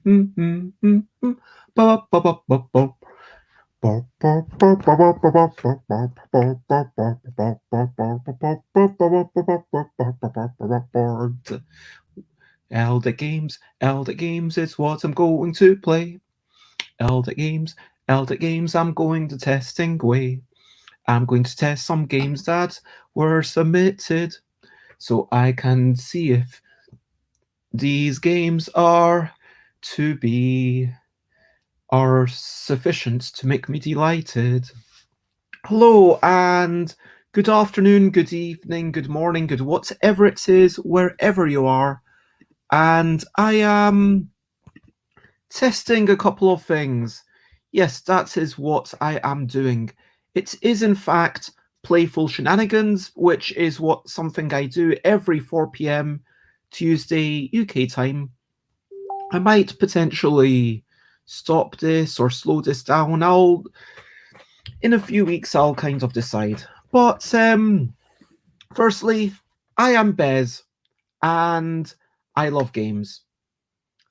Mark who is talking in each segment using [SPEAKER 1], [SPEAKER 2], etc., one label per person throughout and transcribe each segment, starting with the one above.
[SPEAKER 1] Elder games, elder games is what I'm going to play. Elder games, elder games, I'm going to testing way. I'm going to test some games that were submitted so I can see if these games are sufficient to make me delighted. Hello and good afternoon, good evening, good morning, good whatever it is, wherever you are. And I am testing a couple of things. Yes, that is what I am doing. It is in fact Playful Shenanigans, which is something I do every 4 p.m. Tuesday UK time. I might potentially stop this or slow this down. In a few weeks I'll kind of decide. But firstly, I am Bez and I love games.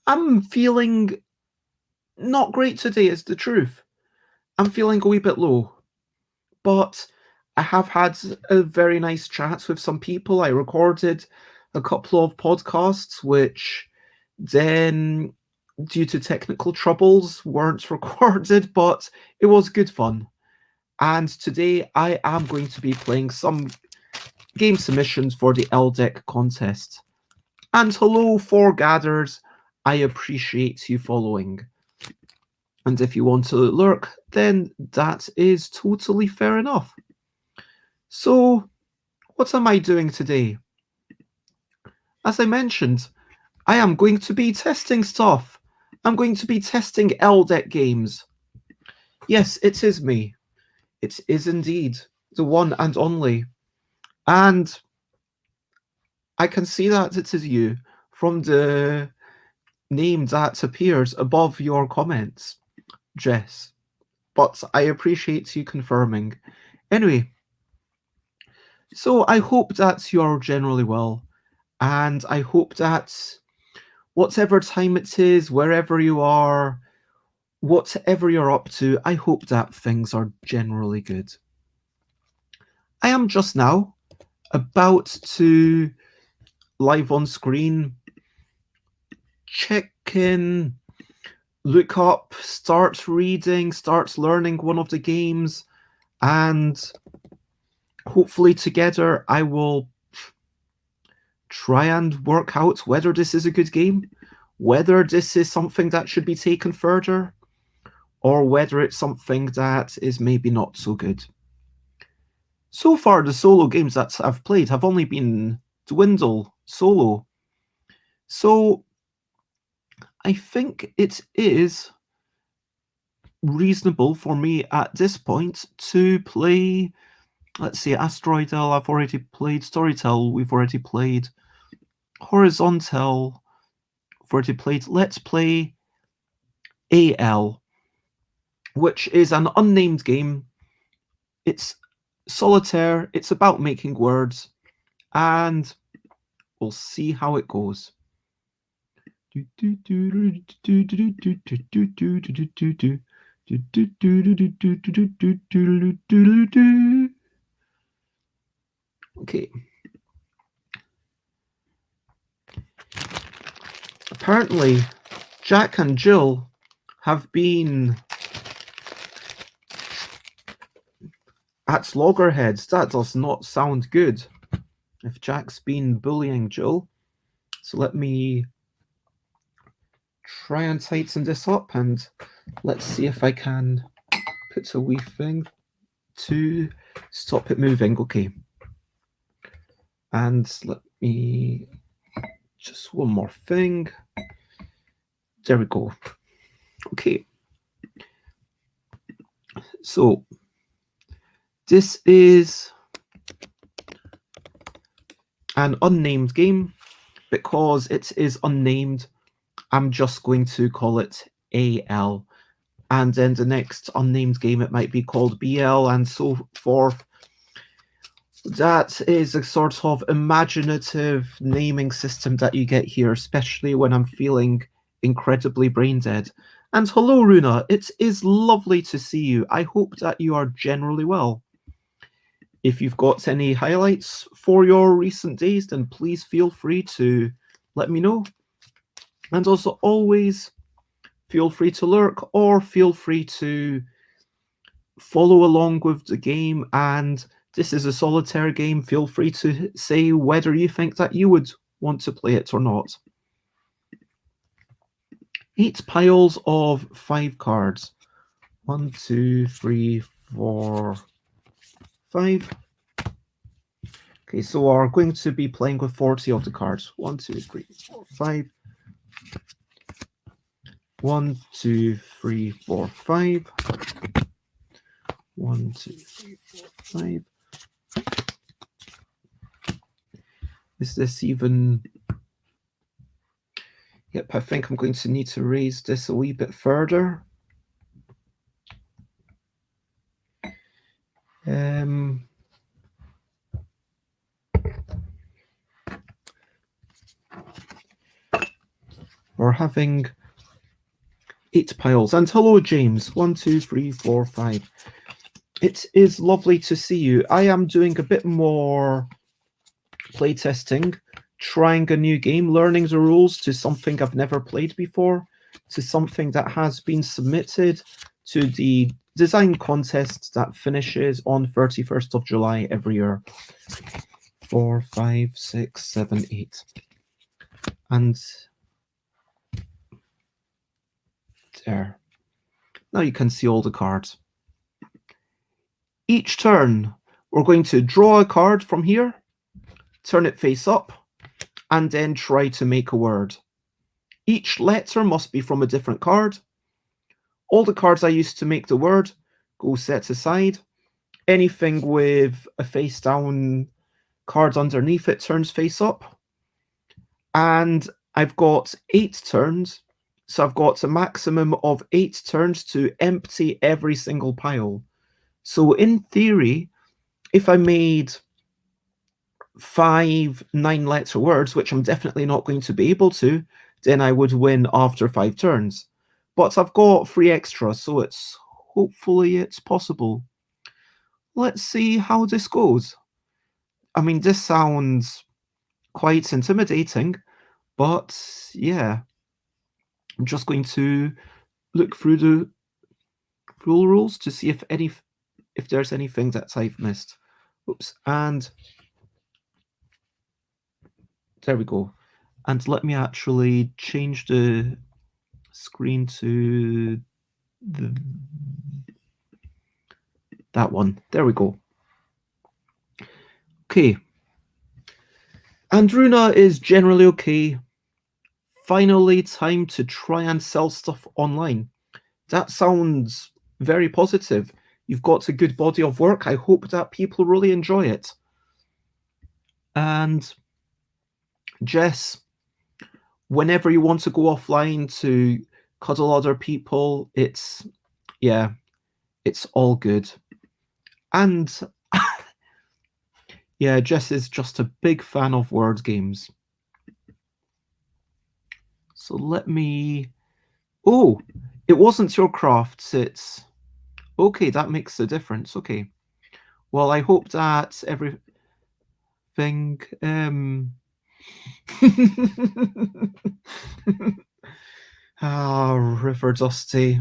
[SPEAKER 1] I'm feeling not great today, is the truth. I'm feeling a wee bit low. But I have had a very nice chat with some people. I recorded a couple of podcasts which then, due to technical troubles, weren't recorded, but it was good fun. And today I am going to be playing some game submissions for the ELL deck contest. And hello, foregathers, I appreciate you following. And if you want to lurk, then that is totally fair enough. So, what am I doing today? As I mentioned, I am going to be testing stuff. I'm going to be testing ELL deck games. Yes, it is me. It is indeed the one and only. And I can see that it is you from the name that appears above your comments, Jess. But I appreciate you confirming. Anyway, so I hope that you're generally well. And I hope that whatever time it is, wherever you are, whatever you're up to, I hope that things are generally good. I am just now about to, live on screen, check in, look up, start reading, start learning one of the games, and hopefully together I will try and work out whether this is a good game, whether this is something that should be taken further, or whether it's something that is maybe not so good. So far, the solo games that I've played have only been Dwindle solo. So I think it is reasonable for me at this point to play, let's see, Asteroidal, I've already played, Storytell, we've already played, Horizontal, we've already played. Let's play ELL, which is an unnamed game. It's solitaire, it's about making words, and we'll see how it goes. Okay. Apparently, Jack and Jill have been at loggerheads. That does not sound good. If Jack's been bullying Jill. So let me try and tighten this up and let's see if I can put a wee thing to stop it moving. Okay. And let me just one more thing. There we go. Okay. So this is an unnamed game. Because it is unnamed, I'm just going to call it AL. And then the next unnamed game, it might be called BL and so forth. That is a sort of imaginative naming system that you get here, especially when I'm feeling incredibly brain dead. And hello, Runa. It is lovely to see you. I hope that you are generally well. If you've got any highlights for your recent days, then please feel free to let me know. And also always feel free to lurk or feel free to follow along with the game. And this is a solitaire game. Feel free to say whether you think that you would want to play it or not. 8 piles of 5 cards. 1, 2, 3, 4, 5. Okay, so we're going to be playing with 40 of the cards. 1, 2, 3, 4, 5. 1, 2, 3, 4, 5. 1, 2, 3, 4, 5. Is this even... Yep, I think I'm going to need to raise this a wee bit further. We're having 8 piles. And hello, James. 1, 2, 3, 4, 5. It is lovely to see you. I am doing a bit more playtesting, trying a new game, learning the rules to something I've never played before, to something that has been submitted to the design contest that finishes on 31st of July every year. 4, 5, 6, 7, 8. And there. Now you can see all the cards. Each turn, we're going to draw a card from here, turn it face up, and then try to make a word. Each letter must be from a different card. All the cards I used to make the word go set aside. Anything with a face down card underneath it turns face up. And I've got 8 turns, so I've got a maximum of 8 turns to empty every single pile. So in theory, if I made 5 9-letter words, which I'm definitely not going to be able to, then I would win after 5 turns. But I've got 3 extra, so hopefully it's possible. Let's see how this goes. I mean, this sounds quite intimidating, but yeah. I'm just going to look through the rule rules to see if there's anything that I've missed. Oops, and there we go. And let me actually change the screen to that one. There we go. Okay. And Runa is generally okay. Finally, time to try and sell stuff online. That sounds very positive. You've got a good body of work. I hope that people really enjoy it. And Jess, whenever you want to go offline to cuddle other people, it's all good. And yeah, Jess is just a big fan of word games. So let me... Oh, it wasn't your crafts, it's... Okay, that makes a difference. Okay. Well, I hope that everything... River Dusty.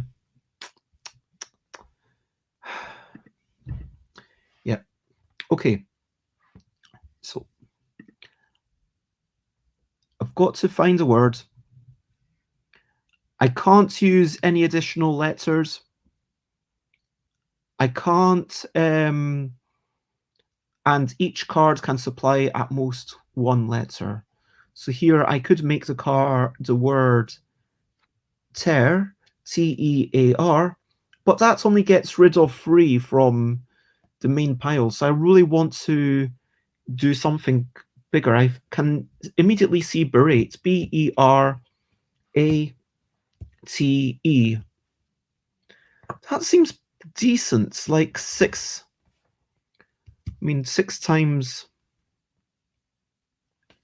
[SPEAKER 1] Yeah. Okay. So I've got to find a word. I can't use any additional letters. I can't, and each card can supply at most 1 letter. So here I could make the word tear, T-E-A-R, but that only gets rid of 3 from the main pile. So I really want to do something bigger. I can immediately see berate, B-E-R-A-T-E. That seems decent, like 6. I mean, 6 times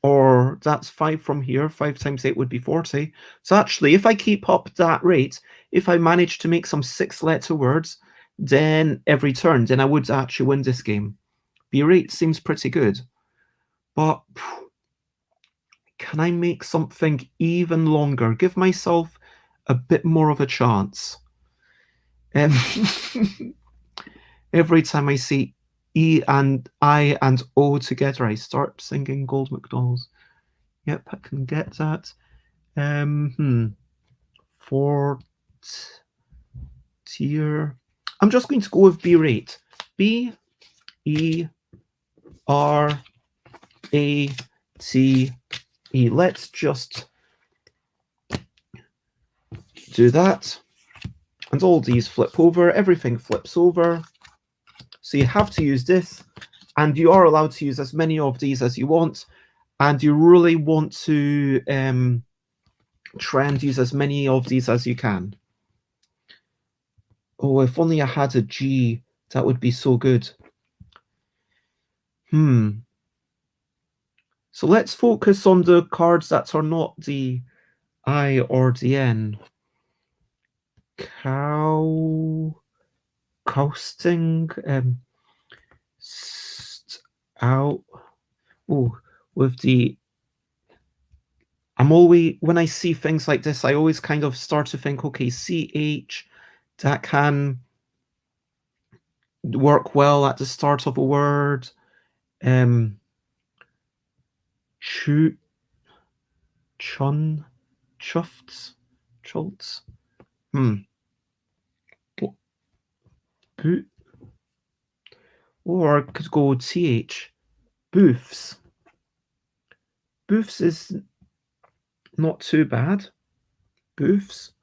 [SPEAKER 1] or that's 5 from here. 5 times 8 would be 40. So actually, if I keep up that rate, if I manage to make some 6-letter words, then every turn, then I would actually win this game. B-rate seems pretty good. But can I make something even longer? Give myself a bit more of a chance. Every time I see E and I and O together, I start singing Gold McDonald's. Yep, I can get that. For tier, I'm just going to go with B rate. B E R A T E. Let's just do that. And all these flip over, everything flips over. So you have to use this, and you are allowed to use as many of these as you want. And you really want to try and use as many of these as you can. Oh, if only I had a G, that would be so good. So let's focus on the cards that are not the I or the N. Coasting, out. Oh, with the. I'm always, when I see things like this, I always kind of start to think, okay, CH, that can work well at the start of a word. Chun, chufts, chults. Boot. Or I could go TH. Booths. Booths is not too bad. Booths.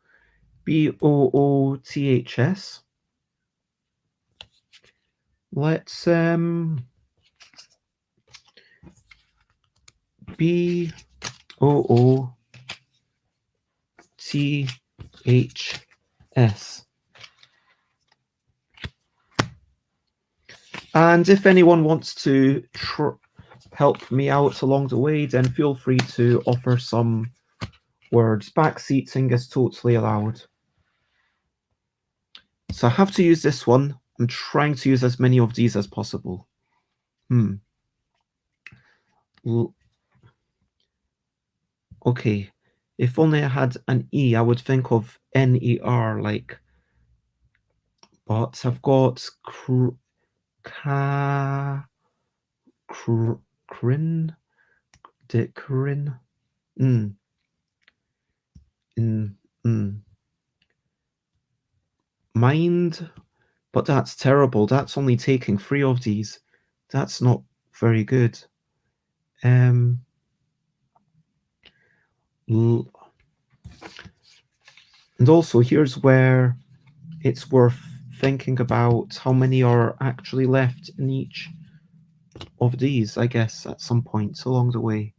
[SPEAKER 1] Booths. Let's BOOTHS. And if anyone wants to help me out along the way, then feel free to offer some words. Backseating is totally allowed. So I have to use this one. I'm trying to use as many of these as possible. Okay, if only I had an E, I would think of NER, like, but I've got Crin. Mind, but that's terrible. That's only taking 3 of these. That's not very good. And also, here's where it's worth thinking about how many are actually left in each of these, I guess, at some point along the way.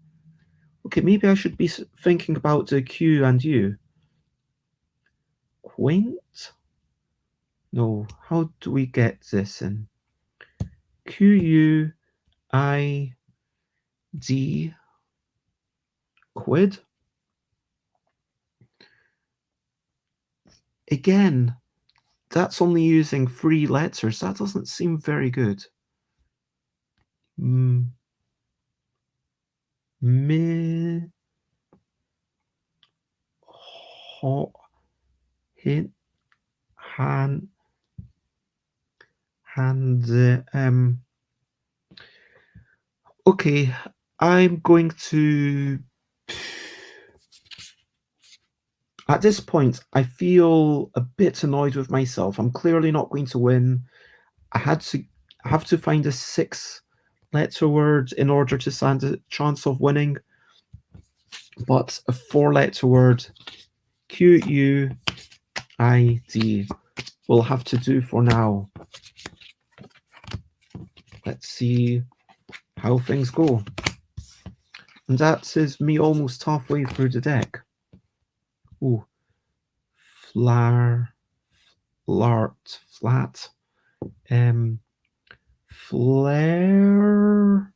[SPEAKER 1] Okay, maybe I should be thinking about the Q and U. Quaint? No, how do we get this in? QUID? Quid? Again, that's only using 3 letters. That doesn't seem very good. Okay, I'm going to. At this point, I feel a bit annoyed with myself. I'm clearly not going to win. I have to find a 6-letter word in order to stand a chance of winning. But a 4-letter word, QUID, will have to do for now. Let's see how things go. And that is me almost halfway through the deck. Ooh. Flat. Flare.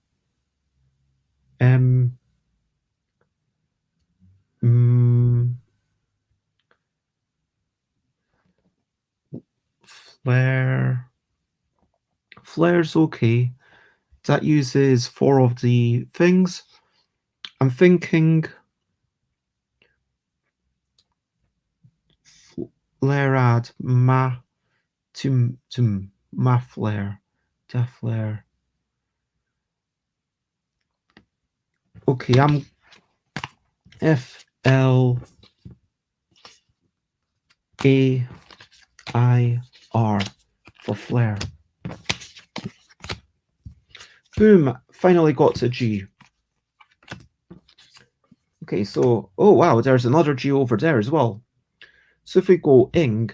[SPEAKER 1] Flare. Flare's okay. That uses 4 of the things. I'm thinking flare add ma to ma flare. Da flare. Okay, I'm FLAIR for flare. Boom, finally got to G. Okay, so, oh wow, there's another G over there as well. So if we go ing,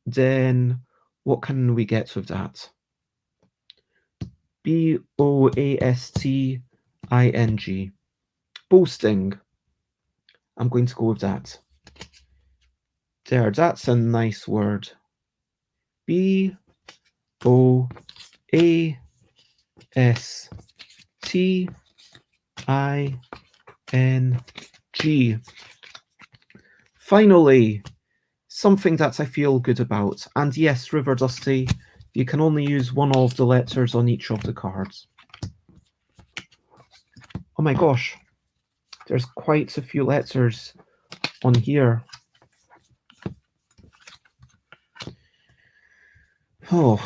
[SPEAKER 1] then what can we get with that? BOASTING. Boasting. I'm going to go with that. There, that's a nice word. BOASTING. Finally, something that I feel good about. And yes, River Dusty, you can only use one of the letters on each of the cards. Oh my gosh, there's quite a few letters on here. Oh,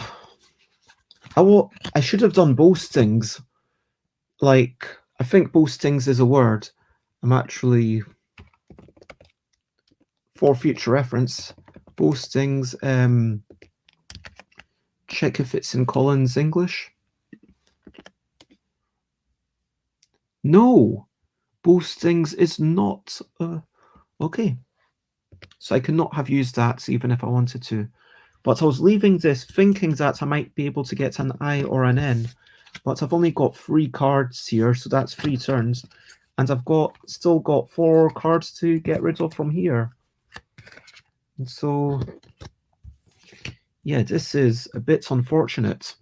[SPEAKER 1] I should have done boastings. Like, I think boastings is a word. I'm actually, for future reference, boastings, check if it's in Collins English. No, boastings is not, okay. So I could not have used that even if I wanted to. But I was leaving this thinking that I might be able to get an I or an N, but I've only got 3 cards here, so that's 3 turns. And I've still got 4 cards to get rid of from here. And so, yeah, this is a bit unfortunate.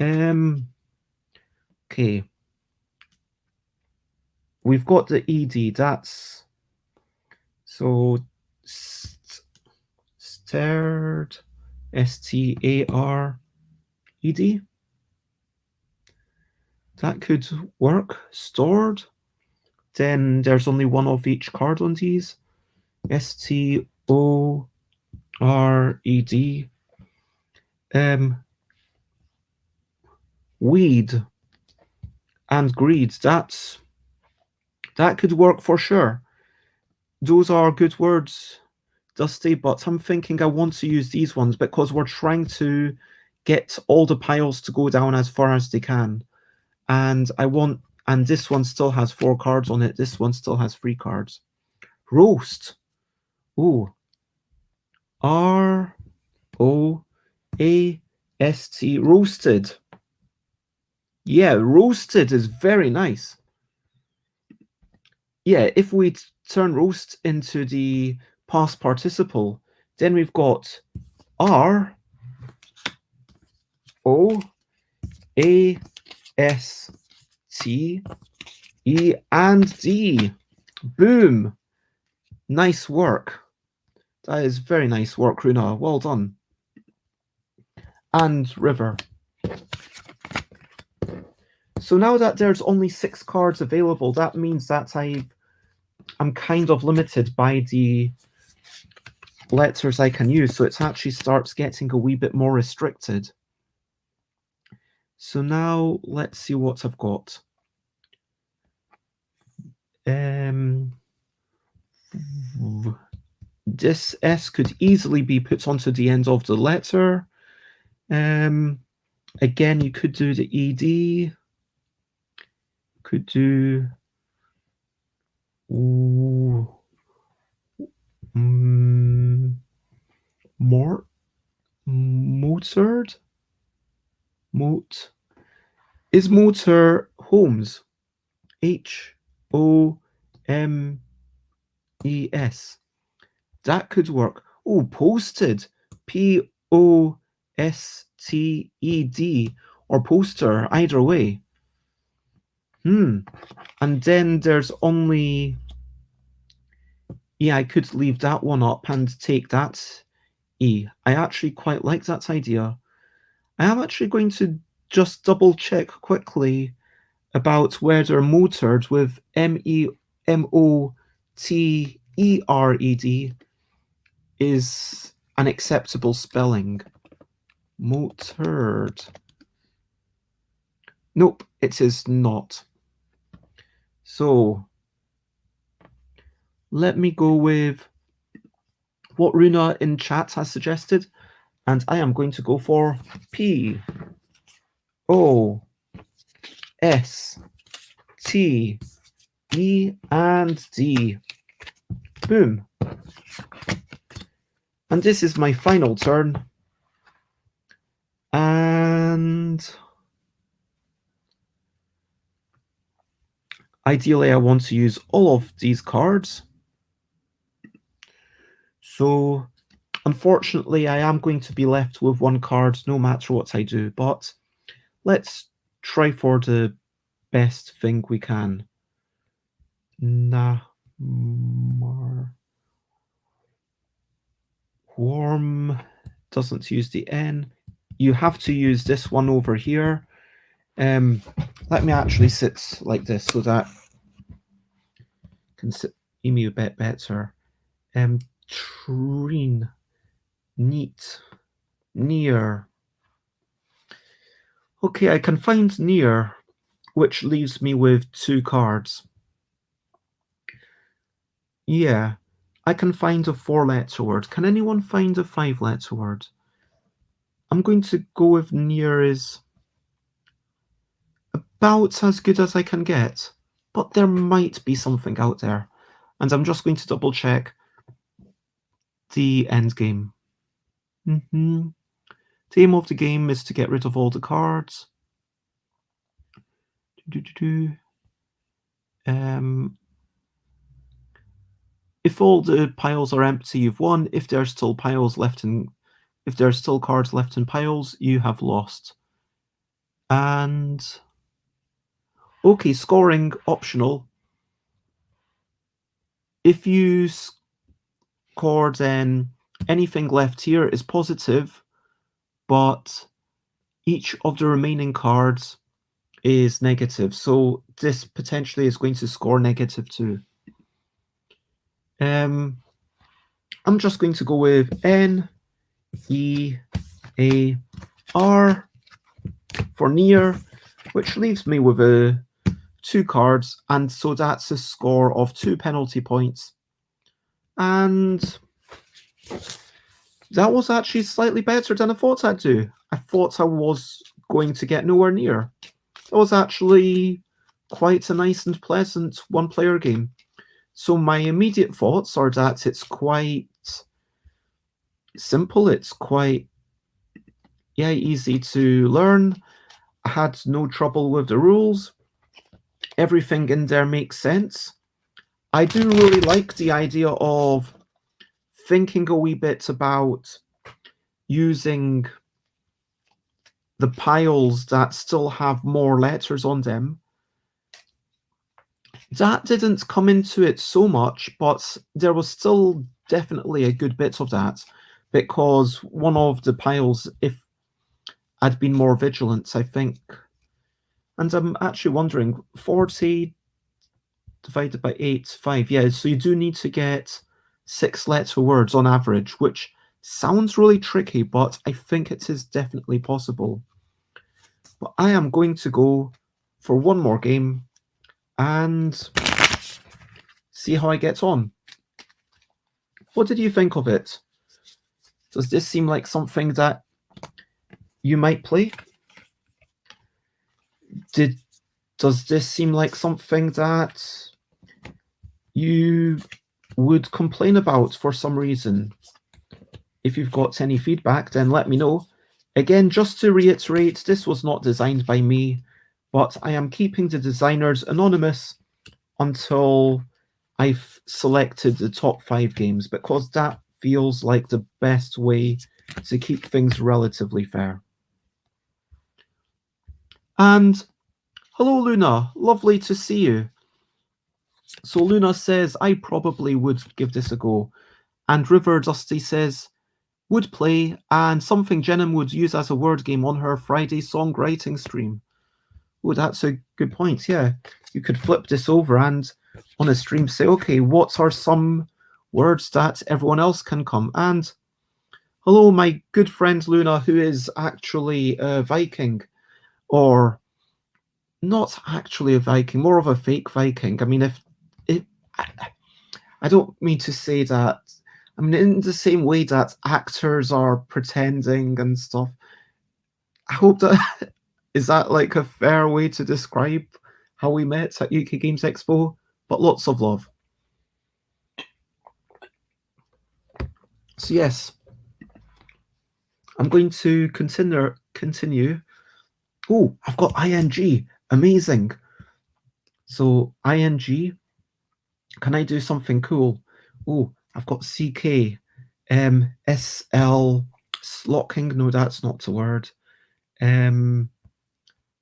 [SPEAKER 1] Okay. We've got the ED, that's, so, stared, STARED. That could work. Stored. Then there's only one of each card on these. STORED. Weed and greed. That could work for sure. Those are good words, Dusty, but I'm thinking I want to use these ones because we're trying to get all the piles to go down as far as they can. And this one still has 4 cards on it. This one still has 3 cards. Roast. Ooh. ROAST. Roasted. Yeah, roasted is very nice. Yeah, if we turn roast into the past participle, then we've got ROASTE and D. Boom. Nice work. That is very nice work, Runa. Well done. And River. So now that there's only 6 cards available, that means that I'm kind of limited by the letters I can use. So it actually starts getting a wee bit more restricted. So now let's see what I've got. This S could easily be put onto the end of the letter. Again, you could do the ED. Could do Mozart. Is motor Holmes? HOMES. That could work. Oh, posted. POSTED or poster, either way. And then there's only, yeah, I could leave that one up and take that E. I actually quite like that idea. I am actually going to just double check quickly about whether motored with Motered is an acceptable spelling. Motored. Nope, it is not. So let me go with what Runa in chat has suggested, and I am going to go for P O S T E and D. Boom. And this is my final turn. And ideally I want to use all of these cards. So unfortunately I am going to be left with one card no matter what I do, but let's try for the best thing we can. Warm doesn't use the N. You have to use this one over here. Let me actually sit like this so that can see me a bit better. Treen, neat, near. Okay, I can find near, which leaves me with 2 cards. Yeah, I can find a 4-letter word. Can anyone find a 5-letter word? I'm going to go with near is about as good as I can get, but there might be something out there. And I'm just going to double check the end game. The aim of the game is to get rid of all the cards. If all the piles are empty, you've won. If there's still cards left in piles, you have lost. And okay, scoring optional. If you score, then anything left here is positive, but each of the remaining cards is negative. So this potentially is going to score -2. I'm just going to go with N-E-A-R for near, which leaves me with 2 cards, and so that's a score of 2 penalty points. And that was actually slightly better than I thought I'd do. I thought I was going to get nowhere near. It was actually quite a nice and pleasant one-player game. So my immediate thoughts are that it's quite simple. It's quite, easy to learn. I had no trouble with the rules. Everything in there makes sense. I do really like the idea of thinking a wee bit about using the piles that still have more letters on them. That didn't come into it so much, but there was still definitely a good bit of that, because one of the piles, if I'd been more vigilant, I think, and I'm actually wondering, 40 divided by 8, 5, yeah, so you do need to get 6-letter words on average, which sounds really tricky, but I think it is definitely possible. But I am going to go for one more game and see how I get on. What did you think of it? Does this seem like something that you might play? Does this seem like something that you would complain about for some reason? If you've got any feedback, then let me know. Again, just to reiterate, this was not designed by me, but I am keeping the designers anonymous until I've selected the top 5 games, because that feels like the best way to keep things relatively fair. And hello, Luna. Lovely to see you. So Luna says, I probably would give this a go. And River Dusty says, would play, and something Jenim would use as a word game on her Friday songwriting stream. Oh, that's a good point. Yeah, you could flip this over and on a stream say, okay, what are some words that everyone else can come? And hello, my good friend Luna, who is actually a Viking, or not actually a Viking, more of a fake Viking. I mean, if I don't mean to say that. I mean, in the same way that actors are pretending and stuff. I hope that is that like a fair way to describe how we met at UK Games Expo? But lots of love. So yes, I'm going to continue. Oh, I've got ing. Amazing. So ing. Can I do something cool? Oh, I've got ck. SL slocking. No, that's not the word.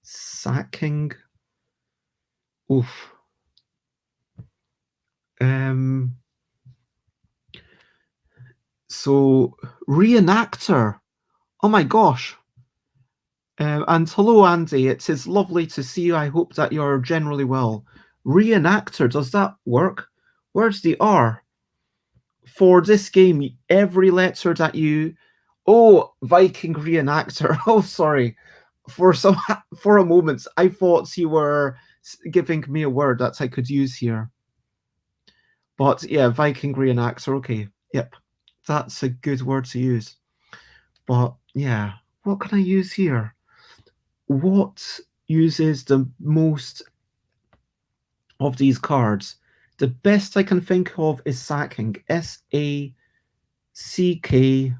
[SPEAKER 1] Sacking. Oof. So reenactor. Oh my gosh. And hello, Andy. It is lovely to see you. I hope that you're generally well. Reenactor, does that work? Where's the R? For this game, every letter that you... Oh, Viking reenactor. Oh, sorry. For a moment, I thought you were giving me a word that I could use here. But yeah, Viking reenactor. Okay. Yep. That's a good word to use. But yeah, what can I use here? What uses the most of these cards? The best I can think of is sacking. SACKING.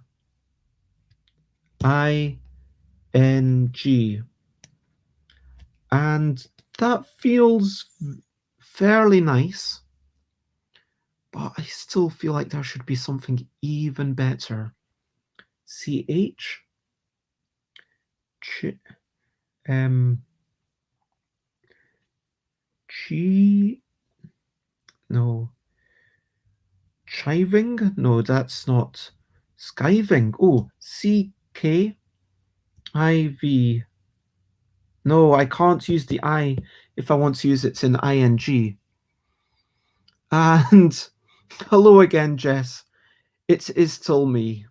[SPEAKER 1] And that feels fairly nice. But I still feel like there should be something even better. CH. G. No. Chiving? No, that's not. Skiving. Oh, CKIV. No, I can't use the I if I want to use it in ing. And hello again, Jess. It is still me.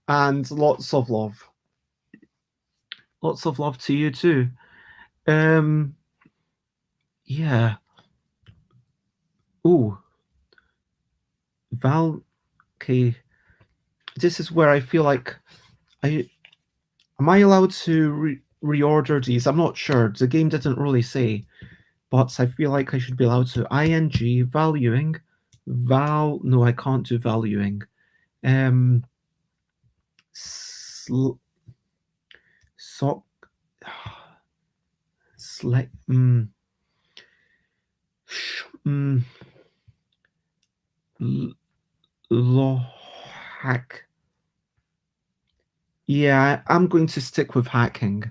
[SPEAKER 1] And lots of love. Lots of love to you too. Yeah. Ooh. Okay. This is where I feel like am I allowed to reorder these? I'm not sure. The game didn't really say, but I feel like I should be allowed to. ing valuing. No, I can't do valuing. Sock. Select. Hack. Yeah, I'm going to stick with hacking.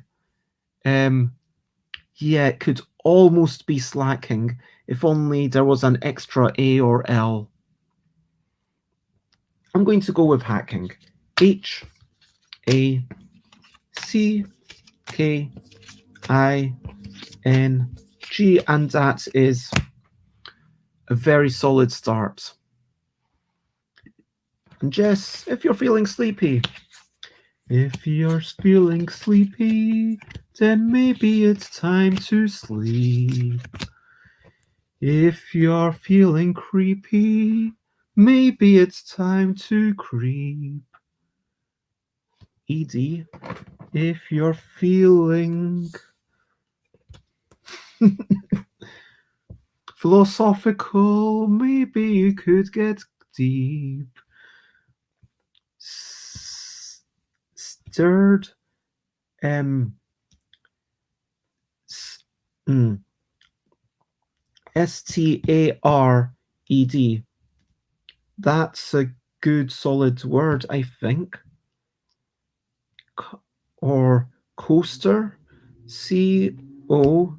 [SPEAKER 1] Yeah, it could almost be slacking if only there was an extra A or L. I'm going to go with hacking. HACKING. And that is a very solid start. And Jess, if you're feeling sleepy, then maybe it's time to sleep. If you're feeling creepy, maybe it's time to creep. ED, if you're feeling philosophical, maybe you could get deep. Stirred. STARED. That's a good solid word, I think. Or coaster. COASTER.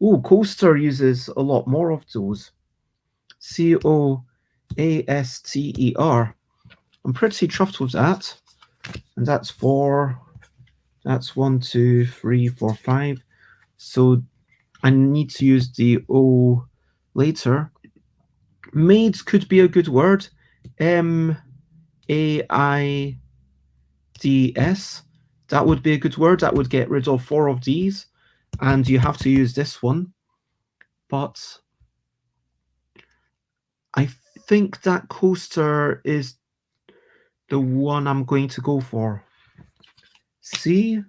[SPEAKER 1] Oh, coaster uses a lot more of those. A-S-T-E-R. I'm pretty chuffed with that. And that's 4. That's 1, 2, 3, 4, 5. So I need to use the O later. Maids could be a good word. M-A-I-D-S. That would be a good word. That would get rid of 4 of these. And you have to use this one. But I think that coaster is the one I'm going to go for. C-O-A-S-T-E-R.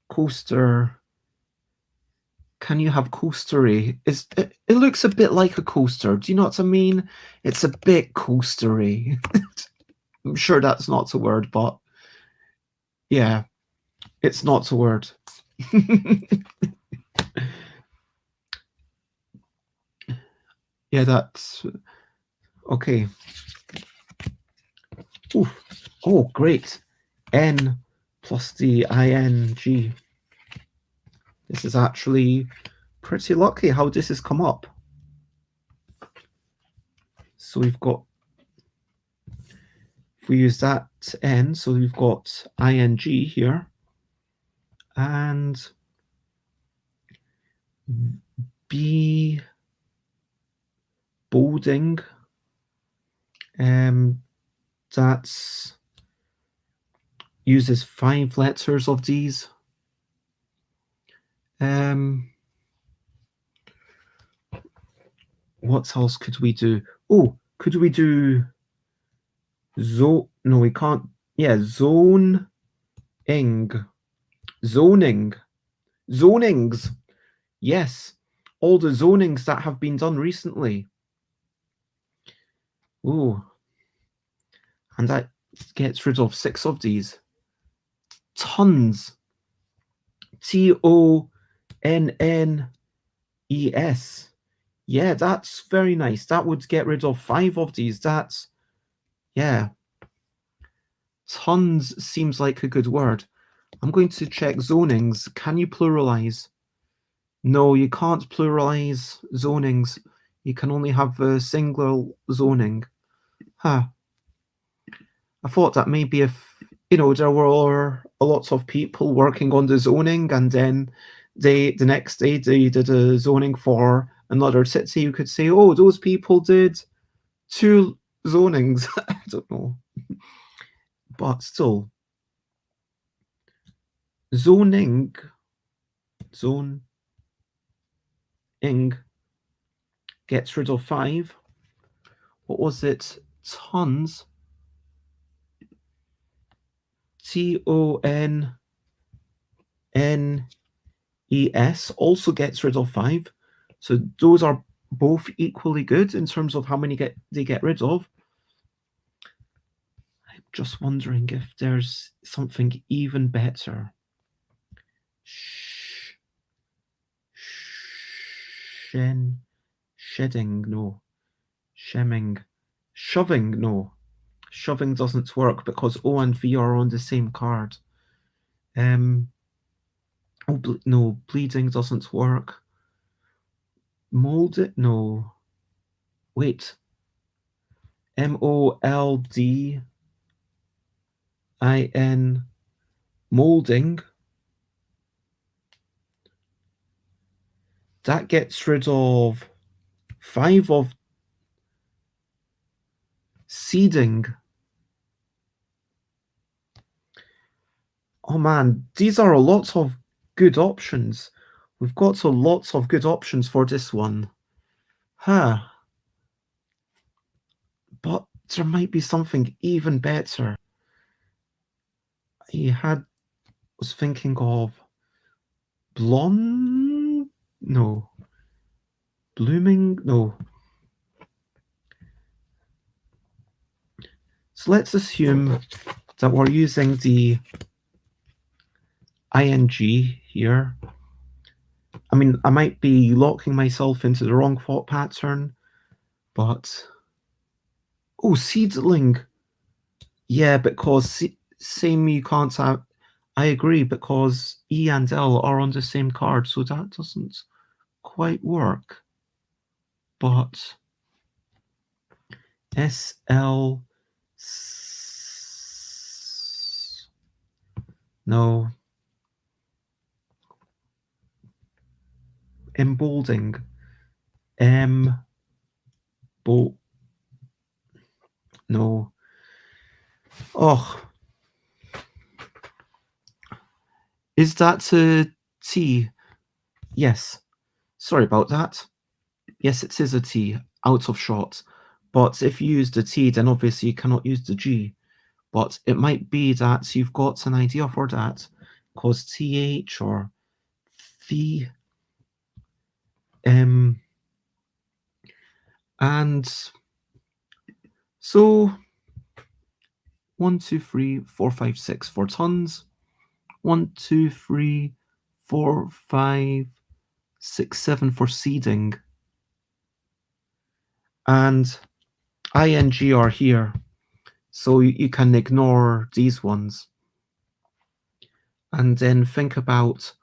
[SPEAKER 1] Coaster. Can you have coastery? It looks a bit like a coaster. Do you know what I mean? It's a bit coastery. I'm sure that's not a word, but yeah, it's not a word. Yeah, that's okay. Oof. Oh, great. N plus the ing. This is actually pretty lucky how this has come up. So we've got, if we use that N, so we've got ing here, and B, bolding, that's uses 5 letters of these. What else could we do? Oh, could we do no, we can't. Yeah, zoning. Zonings. Yes, all the zonings that have been done recently. Ooh. And that gets rid of 6 of these. Tons. T-O-N-N-E-S. Yeah, that's very nice. That would get rid of 5 of these. That's, yeah. Tons seems like a good word. I'm going to check zonings. Can you pluralize? No, you can't pluralize zonings. You can only have a single zoning. Huh. I thought that maybe if, there were a lot of people working on the zoning and then the next day they did a zoning for another city, you could say, oh, those people did 2 zonings. I don't know. But still, zoning gets rid of 5. What was it? Tons. T-O-N-N-E-S also gets rid of 5. So those are both equally good in terms of how many they get rid of. I'm just wondering if there's something even better. Shedding, no. Shemming. Shoving, no. Shoving doesn't work because O and V are on the same card. No, bleeding doesn't work. Mold it? No. Wait. M-O-L-D-I-N. Molding. That gets rid of 5 of seeding. Oh man, these are a lot of good options. We've got a lots of good options for this one. Huh. But there might be something even better. Was thinking of blonde? No. Blooming? No. So let's assume that we're using the ing here. I mean, I might be locking myself into the wrong thought pattern, but... Oh, seedling. Yeah, because same you can't have... I agree, because E and L are on the same card, so that doesn't quite work. But SL... No. Embolding. No. Oh. Is that a T? Yes. Sorry about that. Yes, it is a T, out of shot. But if you use the T, then obviously you cannot use the G. But it might be that you've got an idea for that, because TH or the... and so 1, 2, 3, 4, 5, 6 for tons. 1, 2, 3, 4, 5, 6, 7 for seeding. And ING are here, so you can ignore these ones. And then think about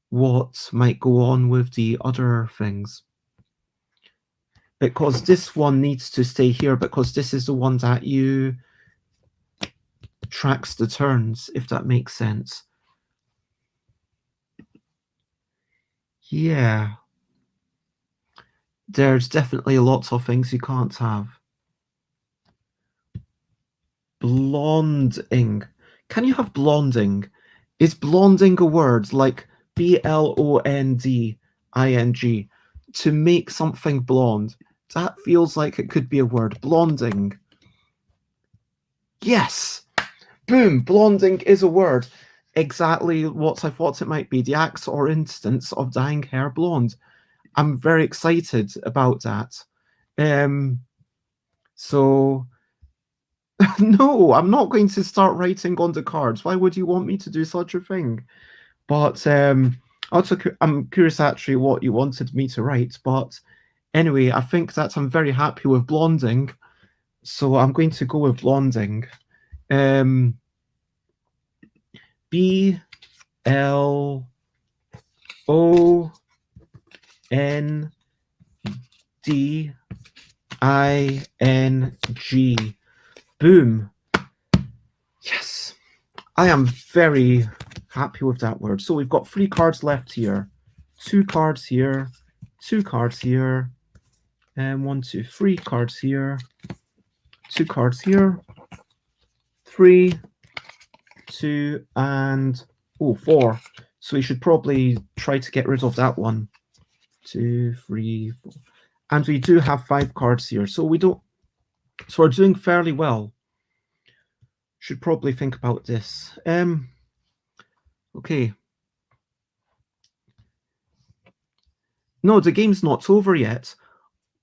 [SPEAKER 1] what might go on with the other things. Because this one needs to stay here, because this is the one that you tracks the turns, if that makes sense. Yeah. There's definitely lots of things you can't have. Blonding. Can you have blonding? Is blonding a word, like blonding, to make something blonde? That feels like it could be a word. Blonding. Yes! Boom! Blonding is a word. Exactly what I thought it might be. The act or instance of dyeing hair blonde. I'm very excited about that. So... No, I'm not going to start writing on the cards. Why would you want me to do such a thing? But also, I'm curious actually what you wanted me to write. But anyway, I think that I'm very happy with blonding, so I'm going to go with blonding. BLONDING. Boom. Yes. I am very happy with that word. So we've got 3 cards left here. 2 cards here. 2 cards here. And 1, 2, 3 cards here. 2 cards here. 3, 2, and 4. So we should probably try to get rid of that one. 2, 3, 4. And we do have 5 cards here. So we don't... So we're doing fairly well. Should probably think about this. Okay. No, the game's not over yet.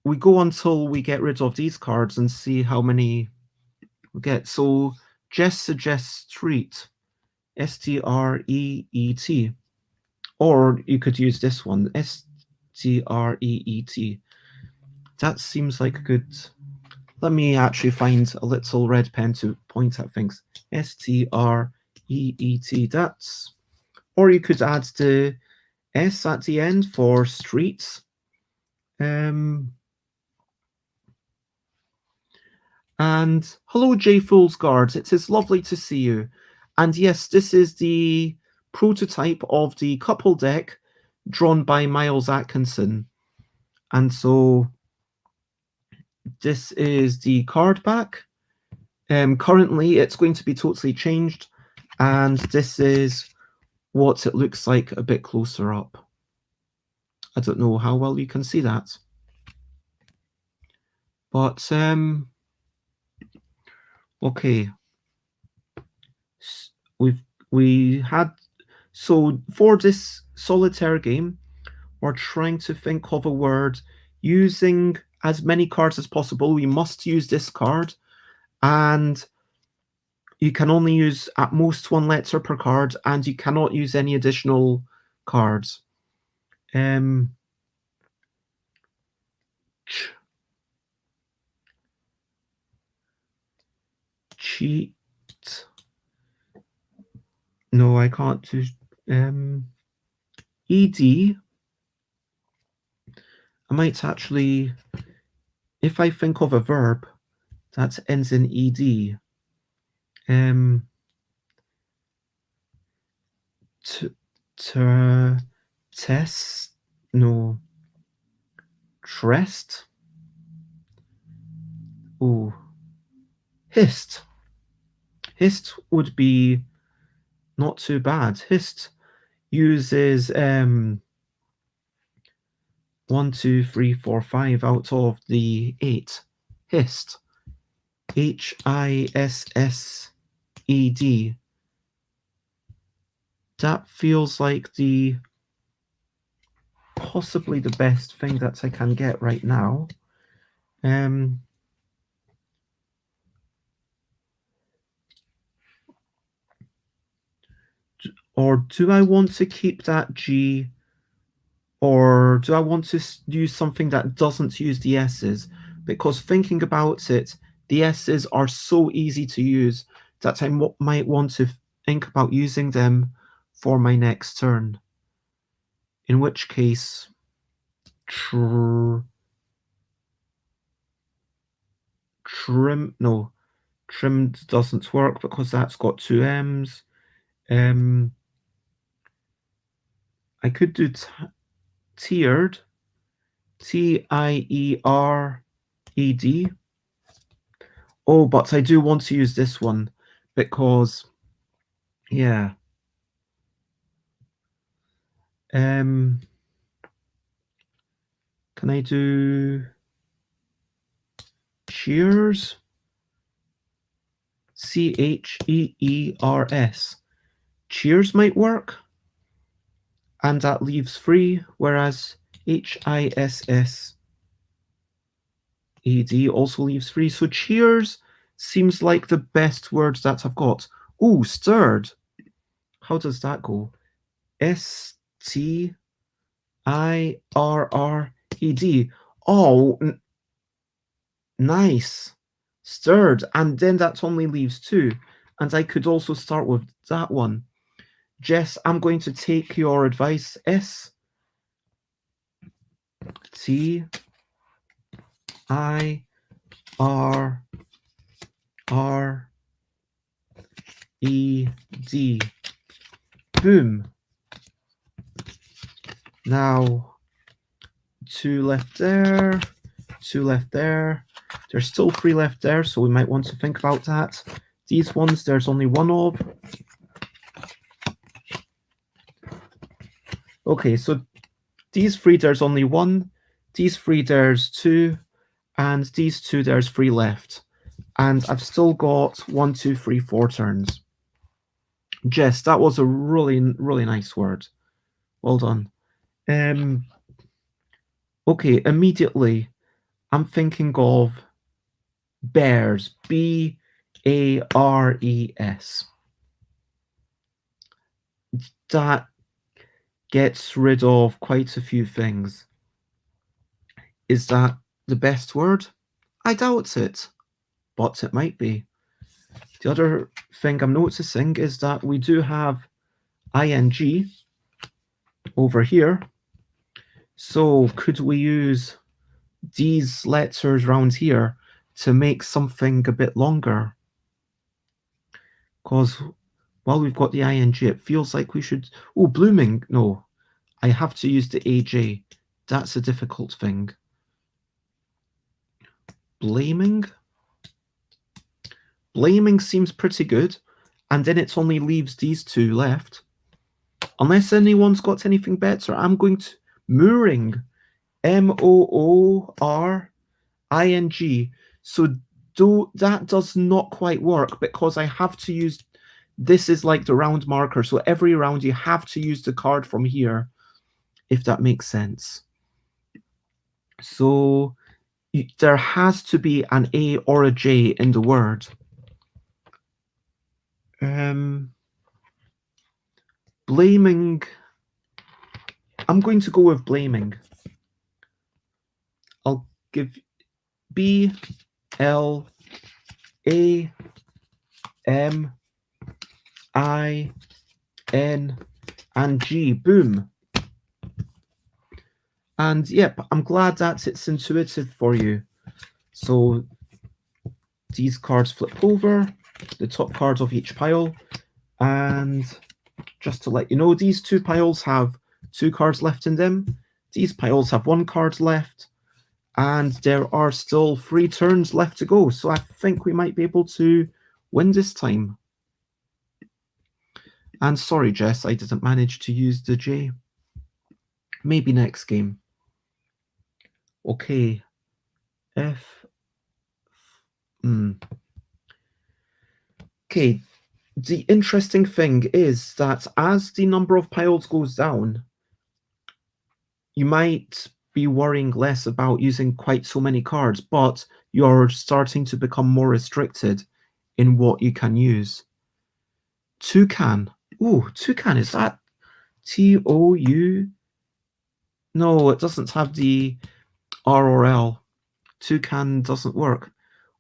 [SPEAKER 1] We go until we get rid of these cards and see how many we get. So Jess suggests street. STREET. Or you could use this one. STREET. That seems like a good... Let me actually find a little red pen to point at things. STREET. That's... Or you could add the S at the end for streets. And hello, J Fool's Guards. It is lovely to see you. And yes, this is the prototype of the couple deck drawn by Miles Atkinson. And so this is the card back. Currently, it's going to be totally changed. And this is what it looks like a bit closer up. I don't know how well you can see that. But, okay. We had... So for this solitaire game, we're trying to think of a word using as many cards as possible. We must use this card, and you can only use at most 1 letter per card, and you cannot use any additional cards. Cheat. No, I can't do ED. I might actually, if I think of a verb that ends in ED, test, no, trest. Oh, hist. Hist would be not too bad. Hist uses 1, 2, 3, 4, 5 out of the 8. Hist. HISSED. That feels like possibly the best thing that I can get right now. Or do I want to keep that G, or do I want to use something that doesn't use the S's? Because thinking about it, the S's are so easy to use that I might want to think about using them for my next turn. In which case, trimmed doesn't work because that's got 2 M's. I could do tiered, TIERED. Oh, but I do want to use this one because, yeah. Can I do cheers? CHEERS. Cheers might work, and that leaves free, whereas HISSED also leaves free. So cheers seems like the best word that I've got. Oh, stirred. How does that go? STIRRED. Oh, nice. Stirred. And then that only leaves 2. And I could also start with that one. Jess, I'm going to take your advice. STIRRED. Boom. Now, 2 left there, 2 left there. There's still 3 left there, so we might want to think about that. These ones, there's only 1 of. Okay, so these 3, there's only 1. These 3, there's 2. And these 2, there's 3 left. And I've still got 1, 2, 3, 4 turns. Jess, that was a really, really nice word. Well done. Okay, immediately, I'm thinking of bears. BARES. That gets rid of quite a few things. Is that the best word? I doubt it, but it might be. The other thing I'm noticing is that we do have ing over here. So could we use these letters around here to make something a bit longer? Because while we've got the ing, it feels like we should... Oh, blooming. No, I have to use the AJ. That's a difficult thing. Blaming? Blaming seems pretty good. And then it only leaves these 2 left. Unless anyone's got anything better, I'm going to... Mooring. MOORING. So that does not quite work because I have to use... This is like the round marker. So every round you have to use the card from here, if that makes sense. So there has to be an A or a J in the word. Blaming. I'm going to go with blaming. I'll give BLAMING. N, and G. Boom. And yep, I'm glad that it's intuitive for you. So these cards flip over, the top cards of each pile, and just to let you know, these two piles have 2 cards left in them. These piles have 1 card left, and there are still 3 turns left to go. So I think we might be able to win this time. And sorry, Jess, I didn't manage to use the J. Maybe next game. Okay. Okay. The interesting thing is that as the number of piles goes down, you might be worrying less about using quite so many cards, but you're starting to become more restricted in what you can use. Toucan. Ooh, Toucan, is that T-O-U? No, it doesn't have the R or L. Toucan doesn't work.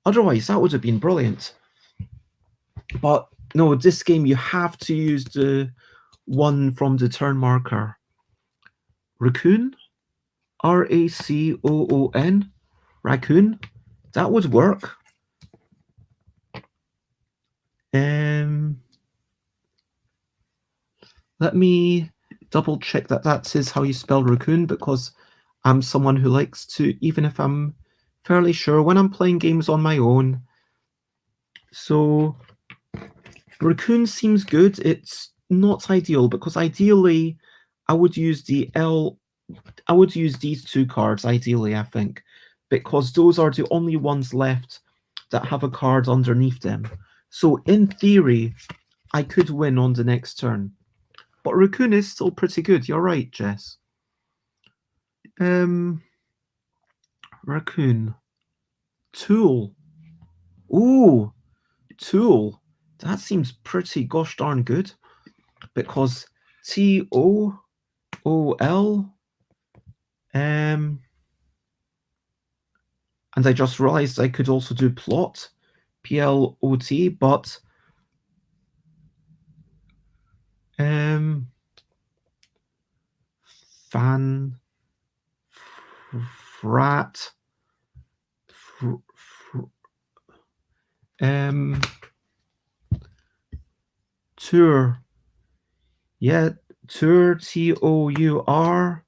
[SPEAKER 1] Otherwise, that would have been brilliant. But no, this game you have to use the one from the turn marker. Raccoon? R-A-C-O-O-N? Raccoon? That would work. Let me double check that that is how you spell raccoon, because I'm someone who likes to, even if I'm fairly sure when I'm playing games on my own. So raccoon seems good. It's not ideal because ideally I would use the L. I would use these 2 cards ideally, I think, because those are the only ones left that have a card underneath them. So in theory, I could win on the next turn. But raccoon is still pretty good. You're right, Jess. Raccoon. Tool. Ooh, tool. That seems pretty gosh darn good. Because T-O-O-L. And I just realized I could also do plot. P-L-O-T, but fan frat tour. Yeah, tour, T-O-U-R,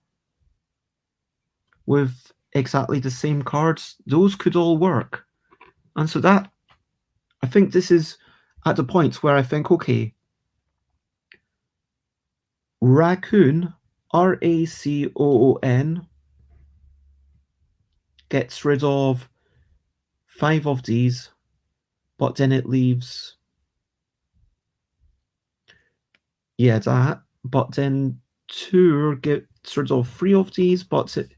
[SPEAKER 1] with exactly the same cards. Those could all work. And so that, I think this is at the point where I think, okay, raccoon, R-A-C-O-O-N, gets rid of 5 of these, but then it leaves, yeah, that, but then tour gets rid of 3 of these, but it,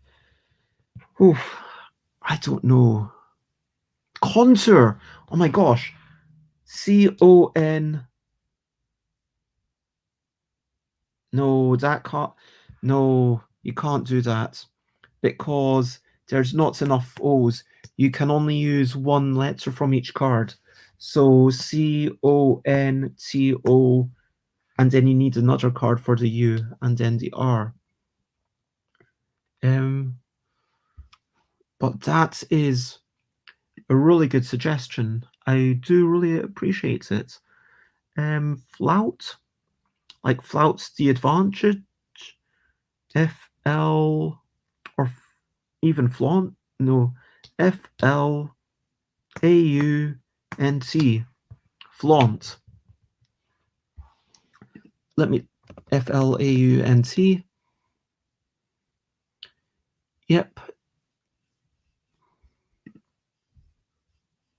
[SPEAKER 1] I don't know. Contour, oh my gosh, C-O-N, no, that can't, no, you can't do that, because there's not enough O's. You can only use 1 letter from each card. So C-O-N-T-O, and then you need another card for the U, and then the R. But that is a really good suggestion. I do really appreciate it. Flout, like flout's the advantage. F-L, or even flaunt, no, F-L-A-U-N-T, flaunt. Let me, F-L-A-U-N-T. Yep.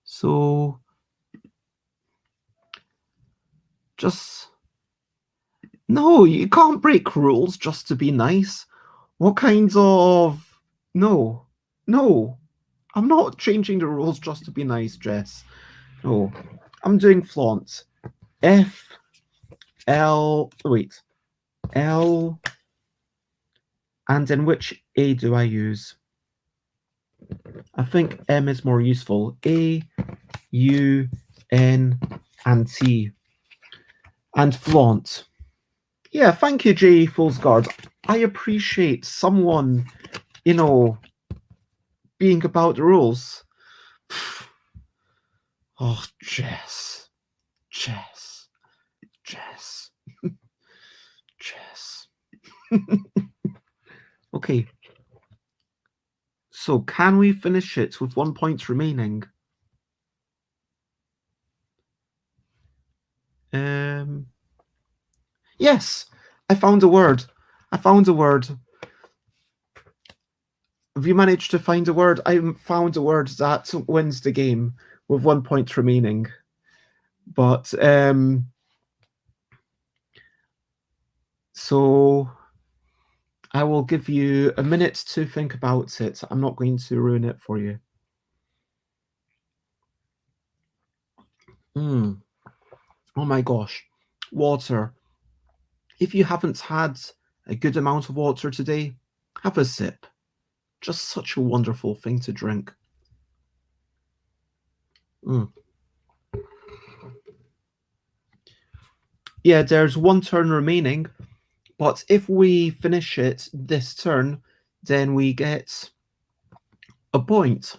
[SPEAKER 1] So, just, no, you can't break rules just to be nice. What kinds of, no, I'm not changing the rules just to be nice, Jess. No, I'm doing flaunt. F-L, wait, L, and then which A do I use? I think M is more useful. A, U, N, and T. And flaunt. Yeah, thank you, J. Foolsguard. I appreciate someone, you know, being about the rules. Oh, Jess. Jess. Jess. Jess. Okay. So, can we finish it with 1 point remaining? Yes, I found a word. I found a word. Have you managed to find a word? I found a word that wins the game with 1 point remaining. But so I will give you a minute to think about it. I'm not going to ruin it for you. Oh my gosh, water. If you haven't had a good amount of water today, have a sip. Just such a wonderful thing to drink. Yeah, there's one turn remaining, but if we finish it this turn, then we get a point.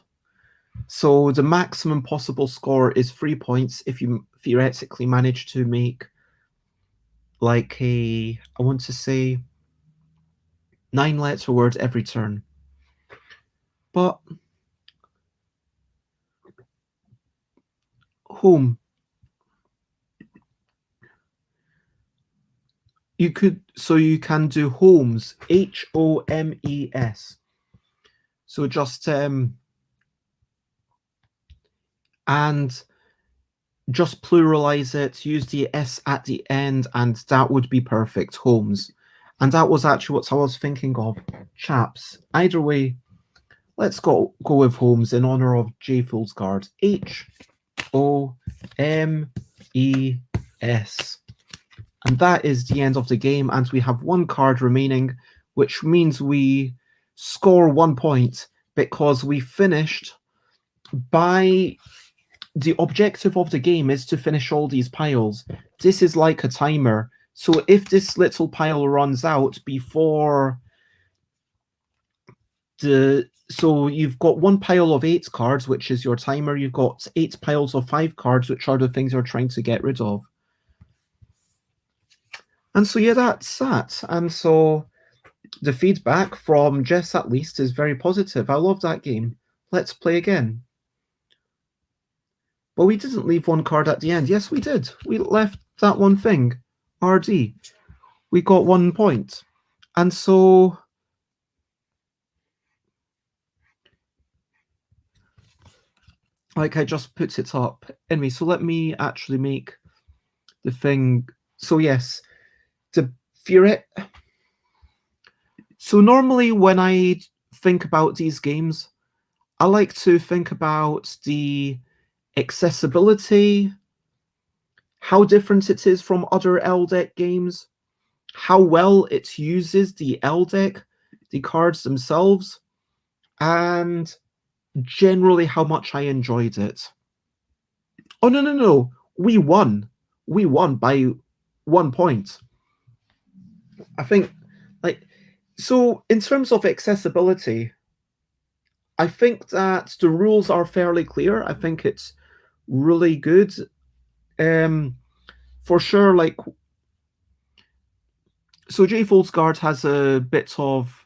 [SPEAKER 1] So the maximum possible score is 3 points if you theoretically manage to make like I want to say 9-letter word every turn. But home. You can do homes, HOMES. So just and just pluralize it, use the S at the end, and that would be perfect, homes. And that was actually what I was thinking of, chaps. Either way, let's go with homes in honor of J. Foolsguard. HOMES. And that is the end of the game, and we have one card remaining, which means we score 1 point because we finished by the objective of the game is to finish all these piles. This is like a timer. So if this little pile runs out before so you've got one pile of 8 cards, which is your timer. You've got 8 piles of 5 cards, which are the things you're trying to get rid of. And so yeah, that's that. And so the feedback from Jess at least is very positive. I love that game. Let's play again. But we didn't leave one card at the end. Yes, we did. We left that one thing. RD. We got 1 point. And so like I just put it up. Anyway, so let me actually make the thing. So yes, the theoret. So normally when I think about these games, I like to think about the accessibility, how different it is from other ELL deck games, how well it uses the ELL deck, the cards themselves, and generally how much I enjoyed it. Oh, no. We won. We won by 1 point. I think, so in terms of accessibility, I think that the rules are fairly clear. I think it's really good. For sure, so J. Foolsguard has a bit of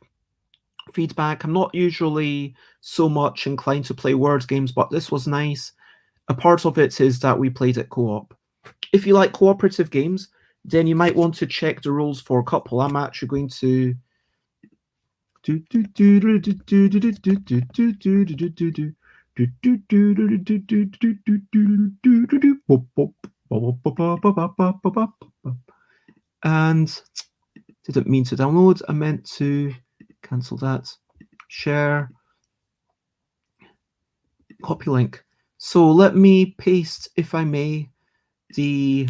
[SPEAKER 1] feedback. I'm not usually so much inclined to play word games, but this was nice. A part of it is that we played it co-op. If you like cooperative games, then you might want to check the rules for couple. I'm actually going to and didn't mean to download. I meant to cancel that. Share. Copy link. So let me paste, if I may, the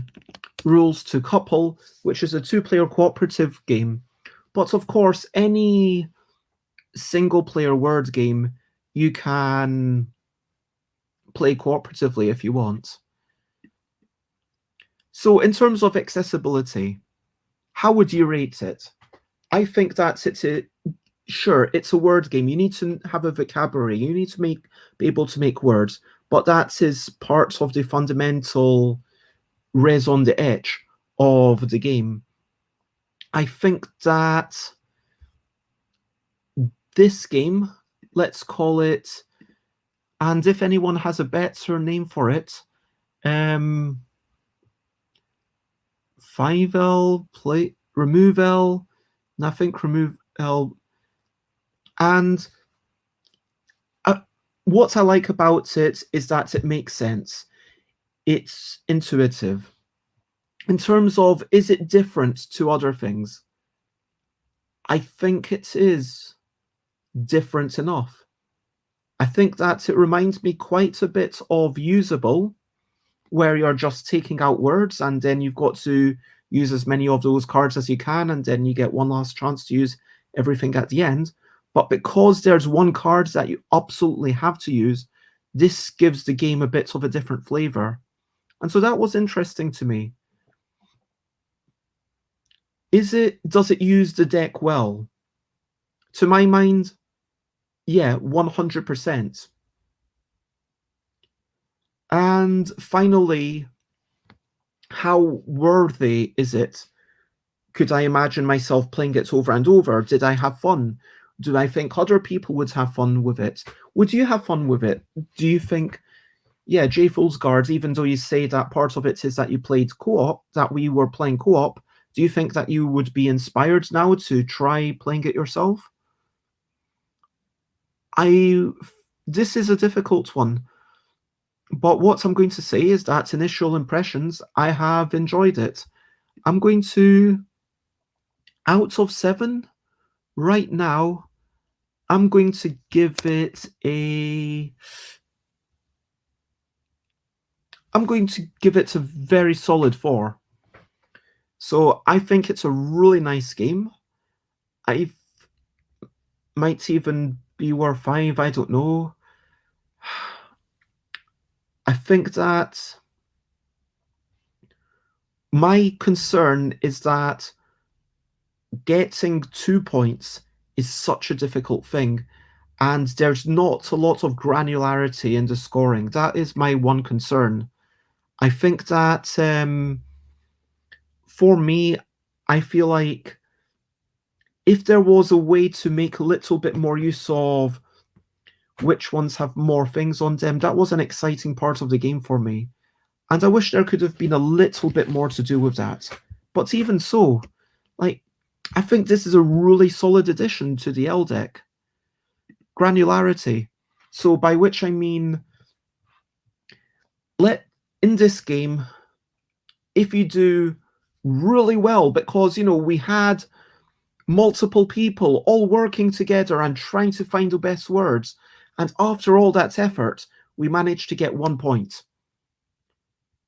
[SPEAKER 1] rules to couple, which is a 2-player cooperative game. But of course, any single-player word game you can play cooperatively if you want. So in terms of accessibility, how would you rate it? I think that sure, it's a word game. You need to have a vocabulary. You need to be able to make words, but that is part of the fundamental raison d'être of the game. I think that this game, let's call it, and if anyone has a better name for it, 5L, play, remove L, and I think remove L. And what I like about it is that it makes sense. It's intuitive. In terms of, is it different to other things? I think it is different enough. I think that it reminds me quite a bit of Usable, where you're just taking out words and then you've got to use as many of those cards as you can, and then you get one last chance to use everything at the end. But because there's one card that you absolutely have to use, this gives the game a bit of a different flavor. And so that was interesting to me. Does it use the deck well? To my mind, yeah, 100%. And finally, how worthy is it? Could I imagine myself playing it over and over? Did I have fun? Do I think other people would have fun with it? Would you have fun with it? Do you think, yeah, J Fool's Guard, even though you say that part of it is that you played co-op, that we were playing co-op, do you think that you would be inspired now to try playing it yourself? This is a difficult one. But what I'm going to say is that initial impressions, I have enjoyed it. I'm going to, out of 7, right now, I'm going to give it a very solid 4. So I think it's a really nice game. I might even be worth 5, I don't know. I think that my concern is that getting 2 points is such a difficult thing, and there's not a lot of granularity in the scoring. That is my one concern. I think that for me, I feel like if there was a way to make a little bit more use of which ones have more things on them, that was an exciting part of the game for me. And I wish there could have been a little bit more to do with that. But even so, like, I think this is a really solid addition to the ELL deck. Granularity. So by which I mean, in this game, if you do really well, because, we had multiple people all working together and trying to find the best words, and after all that effort, we managed to get 1 point.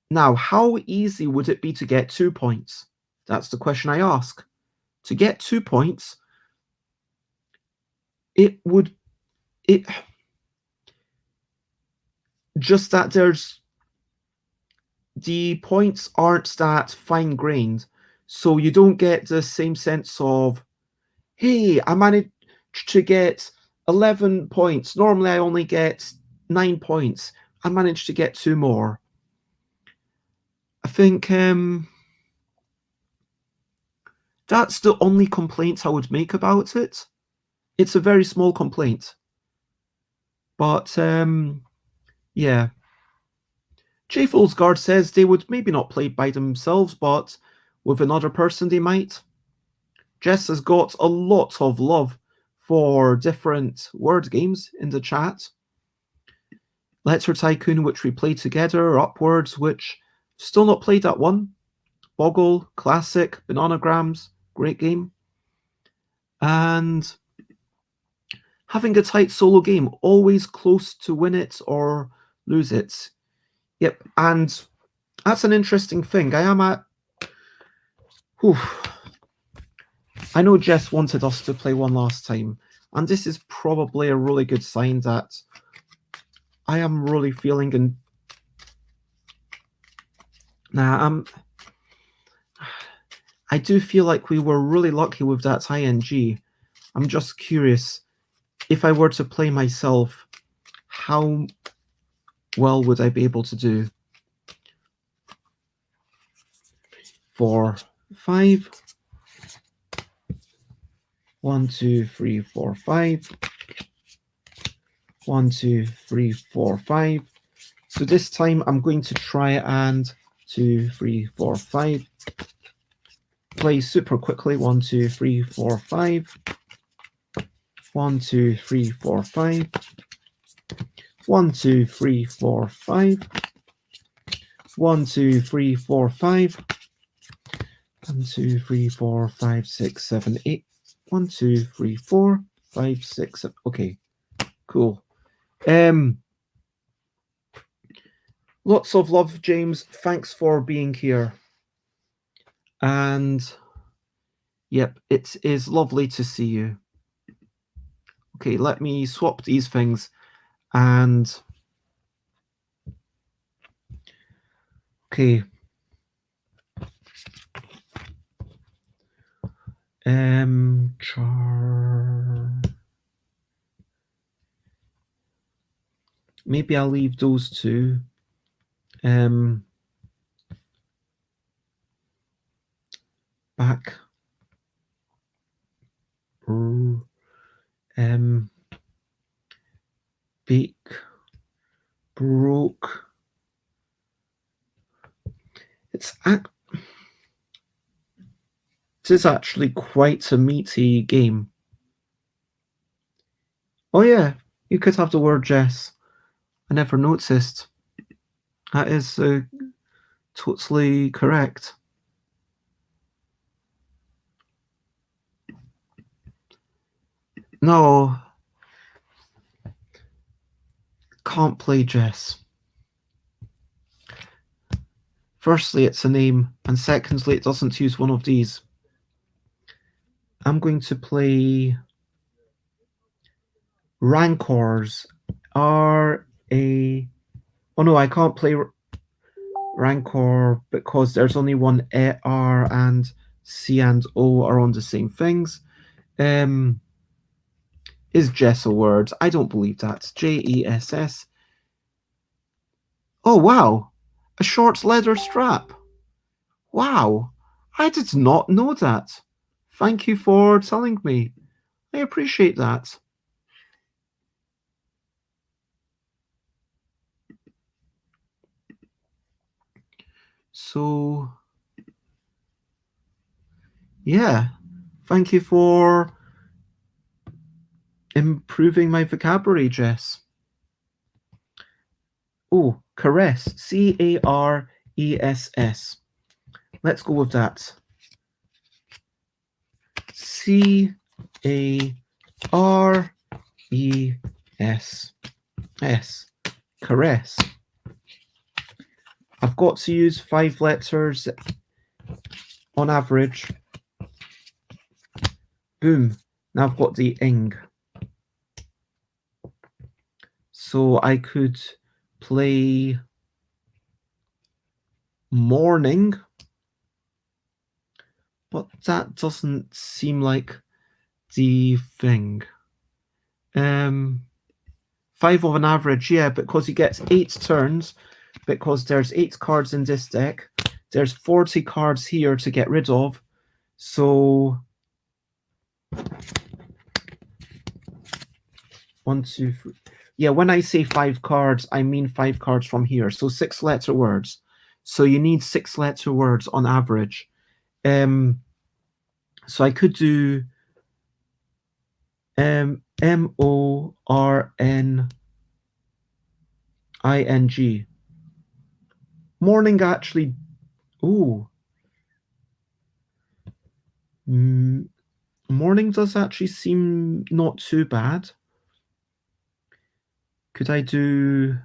[SPEAKER 1] Now, how easy would it be to get 2 points? That's the question I ask. To get 2 points, just that the points aren't that fine-grained, so you don't get the same sense of, hey, I managed to get 11 points. Normally I only get 9 points. I managed to get 2 more. I think that's the only complaint I would make about it. It's a very small complaint. But, yeah. J Fool's Guard says they would maybe not play by themselves, but with another person they might. Jess has got a lot of love for different word games in the chat. Letter Tycoon, which we played together, Upwards, which still not played that one. Boggle, Classic, Bananagrams, great game. And having a tight solo game, always close to win it or lose it. Yep, and that's an interesting thing. I am at... Whew. I know Jess wanted us to play one last time, and this is probably a really good sign that I am really feeling and I do feel like we were really lucky with that ing. I'm just curious, if I were to play myself, how well would I be able to do? 4, 5. 1, 2, 3, 4, 5. 1, 2, 3, 4, 5. So this time I'm going to try and 2, 3, 4, 5. Play super quickly. 1, 2, 3, 4, 5. 1, 2, 3, 4, 5. 1, 2, 3, 4, 5. 1, 2, 3, 4, 5. 1, 2, 3, 4, 5, 6, 7, 8. 1, 2, 3, 4, 5, 6, 7. Okay, cool. Lots of love, James. Thanks for being here. And yep, it is lovely to see you. Okay, let me swap these things and okay. Maybe I'll leave those two. Back. Beak. Broke. It is actually quite a meaty game. Oh yeah, you could have the word Jess. I never noticed. That is totally correct. No. Can't play Jess. Firstly, it's a name, and secondly, it doesn't use one of these. I'm going to play Rancors. R-A... Oh no, I can't play Rancor because there's only one R and C and O are on the same things. Is Jess a word? I don't believe that. Jess. Oh, wow. A short leather strap. Wow. I did not know that. Thank you for telling me. I appreciate that. So, yeah. Thank you for improving my vocabulary, Jess. Oh, caress. C-A-R-E-S-S. Let's go with that. C-A-R-E-S-S. Caress. I've got to use 5 letters on average. Boom. Now I've got the ing. So I could play morning, but that doesn't seem like the thing. 5 of an average, yeah, because he gets 8 turns, because there's 8 cards in this deck. There's 40 cards here to get rid of. So 1, 2, 3. Yeah, when I say 5 cards, I mean 5 cards from here. So 6-letter words. So you need 6-letter words on average. So I could do M-O-R-N-I-N-G. Morning actually. Ooh. Morning does actually seem not too bad. Could I do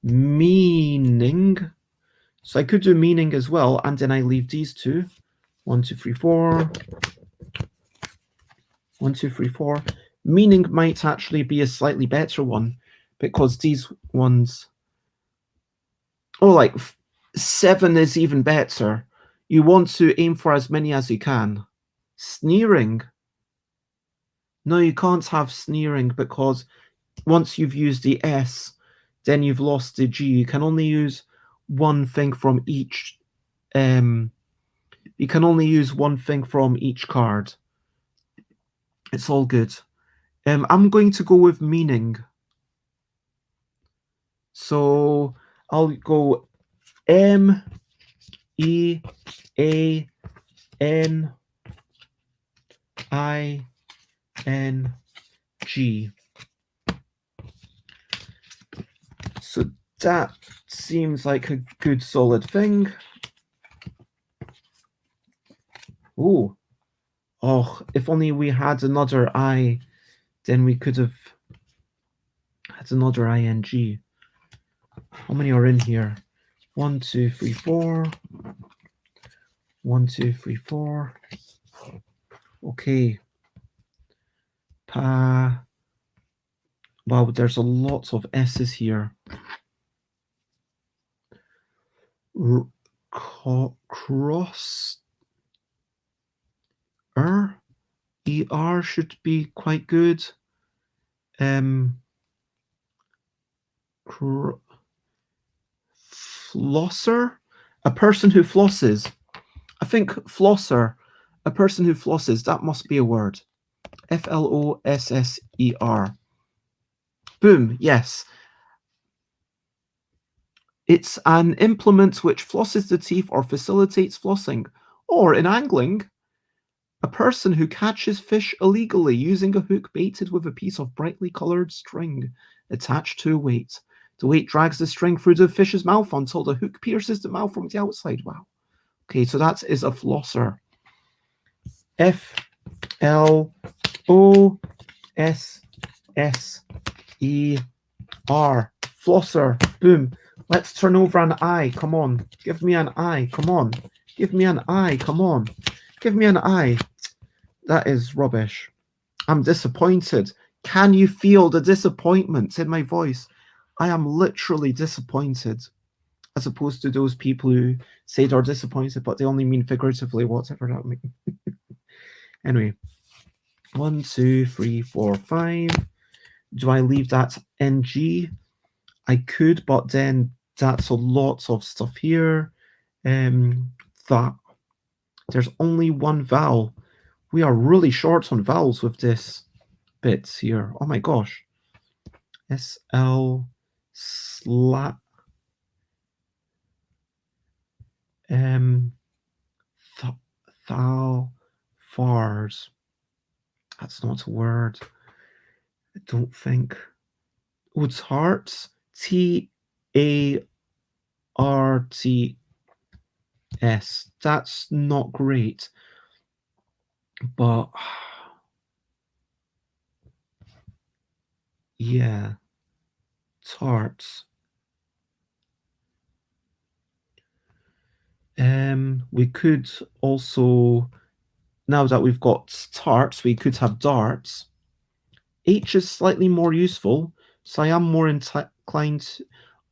[SPEAKER 1] meaning? So I could do meaning as well, and then I leave these two. 1, 2, 3, 4. 1, 2, 3, 4. Meaning might actually be a slightly better one, because these ones... Oh, like 7 is even better. You want to aim for as many as you can. Sneering. No, you can't have sneering because once you've used the S, then you've lost the G. You can only use one thing from each. You can only use one thing from each card. It's all good. I'm going to go with meaning. So I'll go MEANG. So that seems like a good solid thing. Oh, if only we had another I, then we could have had another ING. How many are in here? 1, 2, 3, 4. 1, 2, 3, 4. Okay. Wow, there's a lot of S's here. Cross ER should be quite good. Flosser, a person who flosses. I think flosser, a person who flosses. That must be a word. FLOSSER. Boom. Yes. It's an implement which flosses the teeth or facilitates flossing. Or in angling, a person who catches fish illegally using a hook baited with a piece of brightly coloured string attached to a weight. The weight drags the string through the fish's mouth until the hook pierces the mouth from the outside. Wow. Okay, so that is a flosser. FLOSSER. Flosser. Boom. Let's turn over an I. Come on. Give me an I. Come on. Give me an I. Come on. Give me an I. That is rubbish. I'm disappointed. Can you feel the disappointment in my voice? I am literally disappointed. As opposed to those people who say they're disappointed, but they only mean figuratively, whatever that means. Anyway. 1, 2, 3, 4, 5. Do I leave that NG? I could, but then that's a lot of stuff here. That there's only one vowel. We are really short on vowels with this bits here. Oh my gosh. SL slap. Thal fars. That's not a word. I don't think. Oh, it's hearts. TARTS. That's not great. But yeah. Tarts. We could also, now that we've got tarts, we could have darts. H is slightly more useful, so I am more inclined,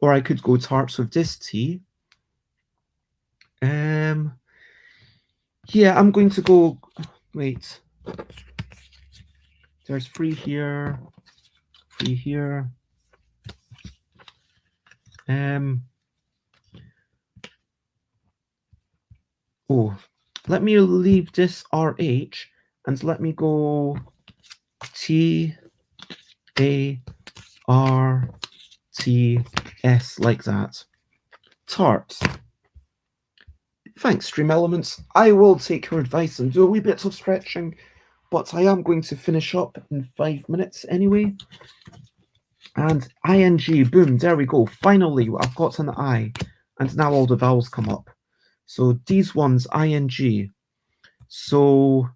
[SPEAKER 1] or I could go tarts with this T. Yeah, I'm going to go, wait. There's 3 here, 3 here. Let me leave this RH and let me go TARTS like that. Tart. Thanks, Stream Elements. I will take your advice and do a wee bit of stretching, but I am going to finish up in 5 minutes anyway. And ING, boom, there we go. Finally, I've got an I, and now all the vowels come up. So these ones, ING. So,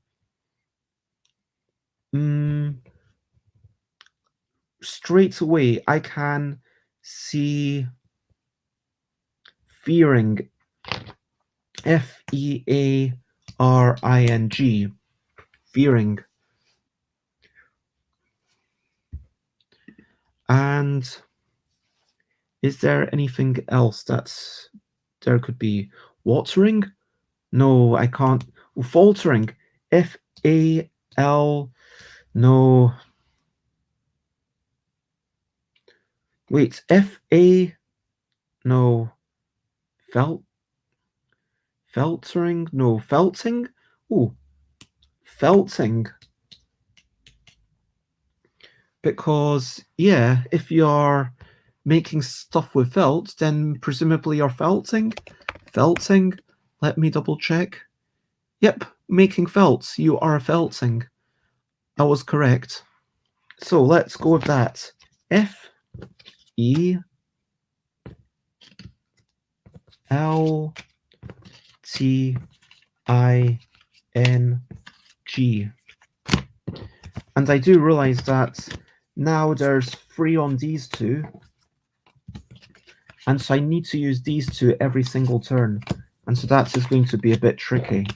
[SPEAKER 1] straight away, I can see fearing. FEARING. Fearing. And is there anything else that's there could be? Watering? No, I can't. Oh, faltering. FAL. No. Wait, FA. No. Felt. Feltering. No. Felting. Oh, felting. Because, yeah, if you're making stuff with felt, then presumably you're felting. Felting. Let me double check. Yep, making felts. You are felting. I was correct. So let's go with that. FELTING. And I do realize that now there's 3 on these two. And so I need to use these two every single turn. And so that is going to be a bit tricky.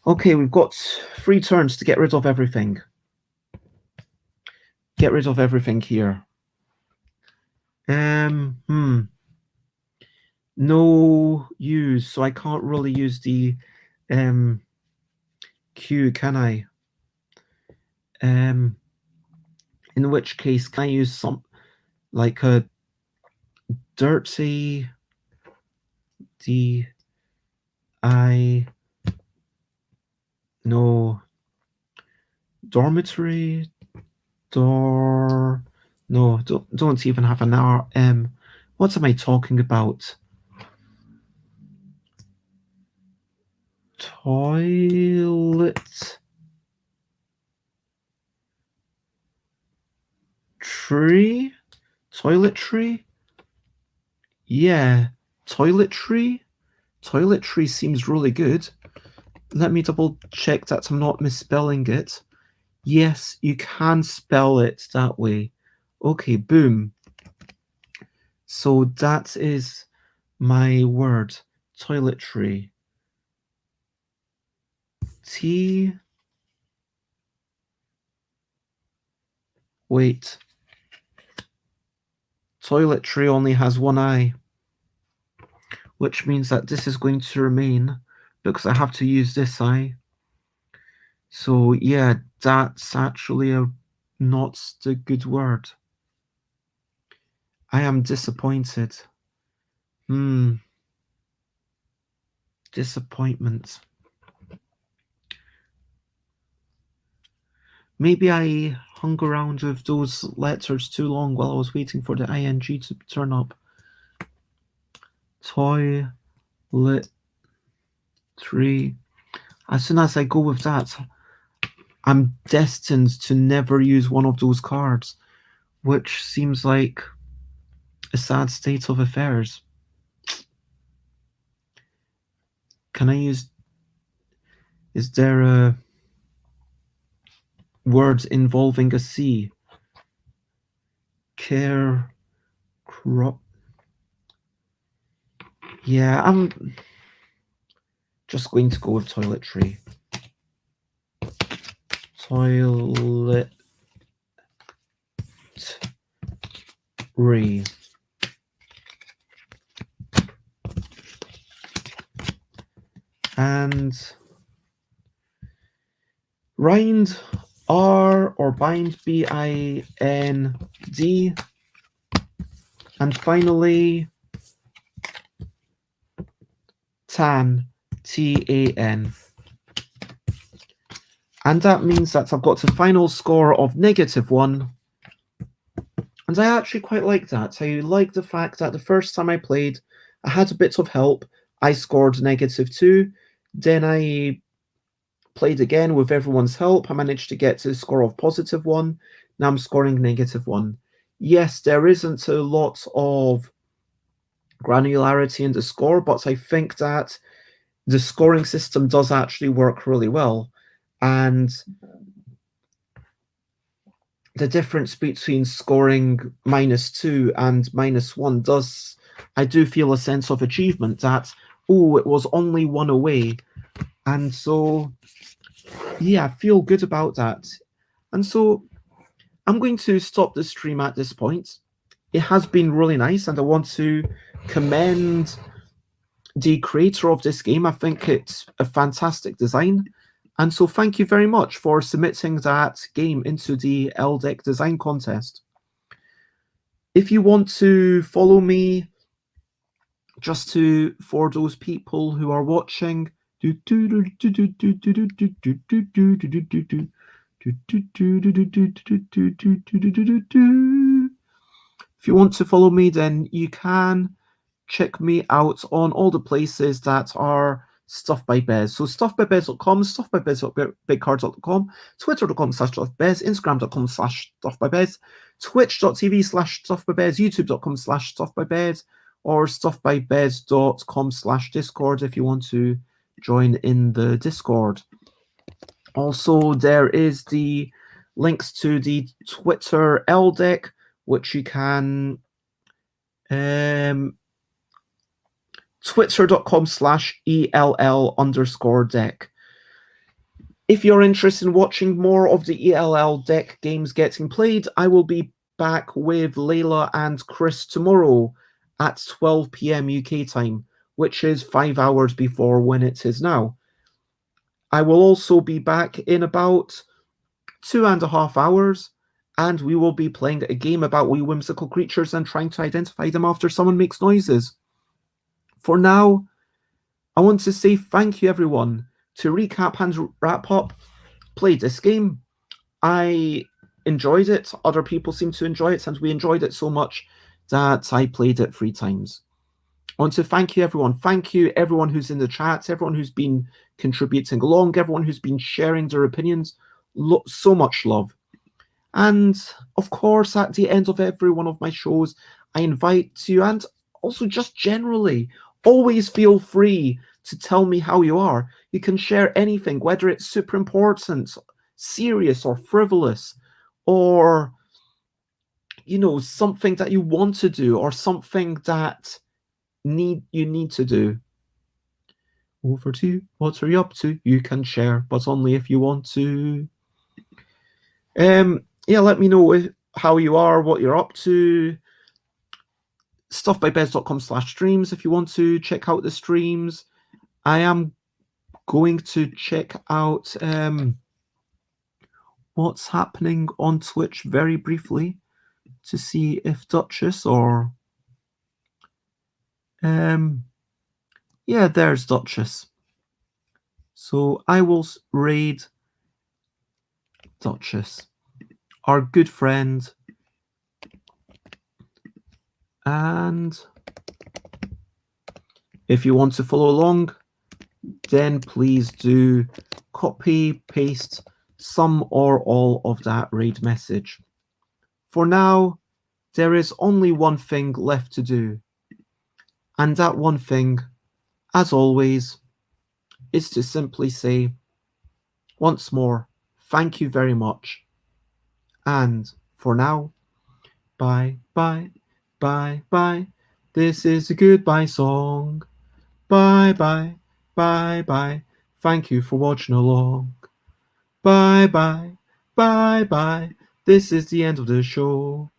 [SPEAKER 1] Okay, we've got 3 turns to get rid of everything. Get rid of everything here. No use, so I can't really use the Q, can I? In which case, can I use some, like a dirty no, dormitory, no, don't even have an RM. What am I talking about? Toilet tree? Toiletry? Yeah, toiletry? Toiletry seems really good. Let me double check that I'm not misspelling it. Yes, you can spell it that way. Okay, boom. So that is my word, toiletry. Wait. Toiletry only has one I, which means that this is going to remain because I have to use this I. So yeah, that's actually not the good word. I am disappointed. Disappointment. Maybe I hung around with those letters too long while I was waiting for the ing to turn up. Toiletry. As soon as I go with that, I'm destined to never use one of those cards, which seems like a sad state of affairs. Can I use... Is there a word involving a C? Yeah, I'm just going to go with toiletry. Toiletry. And rind, R, or bind, BIND. And finally, tan, TAN. And that means that I've got a final score of -1. And I actually quite like that. I like the fact that the first time I played, I had a bit of help. I scored -2. Then I played again with everyone's help. I managed to get to a score of +1. Now I'm scoring -1. Yes, there isn't a lot of granularity in the score, but I think that the scoring system does actually work really well. And the difference between scoring -2 and -1 does, I do feel a sense of achievement that, oh, it was only 1 away. And so, yeah, I feel good about that. And so I'm going to stop the stream at this point. It has been really nice, and I want to commend the creator of this game. I think it's a fantastic design. And so thank you very much for submitting that game into the ELL deck design contest. If you want to follow me, for those people who are watching, if you want to follow me, then you can check me out on all the places that are Stuff by Bez. So stuffbybez.com, stuffbybez.bigcards.com, twitter.com/stuffbez, instagram.com/stuffbybez, twitch.tv/stuffbybez, youtube.com/stuffbybez, or stuffbybez.com/discord if you want to join in the Discord. Also, there is the links to the Twitter ELL deck, which you can twitter.com/ELL_deck. If you're interested in watching more of the ELL deck games getting played, I will be back with Layla and Chris tomorrow at 12 p.m. UK time, which is 5 hours before when it is now. I will also be back in about 2.5 hours, and we will be playing a game about wee whimsical creatures and trying to identify them after someone makes noises. For now, I want to say thank you, everyone. To recap and wrap up, play this game. I enjoyed it. Other people seem to enjoy it, and we enjoyed it so much that I played it 3 times. I want to thank you, everyone. Thank you, everyone who's in the chat, everyone who's been contributing along, everyone who's been sharing their opinions. So much love. And of course, at the end of every one of my shows, I invite you, and also just generally, always feel free to tell me how you are. You can share anything, whether it's super important, serious, or frivolous, or, you know, something that you want to do, or something that you need to do. Over to you. What are you up to? You can share, but only if you want to. Yeah, let me know how you are, what you're up to. Stuffbybez.com/streams if you want to check out the streams. I am going to check out what's happening on Twitch very briefly to see if Duchess or yeah, there's Duchess. So I will raid Duchess, our good friend, and if you want to follow along, then please do copy, paste some or all of that raid message. For now, there is only one thing left to do, and that one thing, as always, is to simply say, once more, thank you very much. And for now, bye, bye, bye, bye. This is a goodbye song. Bye, bye, bye, bye. Thank you for watching along. Bye, bye, bye, bye. This is the end of the show.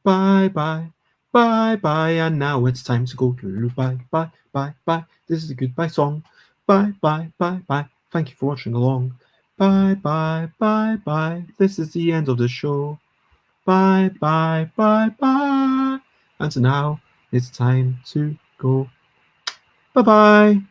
[SPEAKER 1] Bye, bye, bye, bye. And now it's time to go. Bye, bye, bye, bye. This is a goodbye song. Bye, bye, bye, bye. Thank you for watching along. Bye, bye, bye, bye. This is the end of the show. Bye, bye, bye, bye. And so now it's time to go. Bye-bye.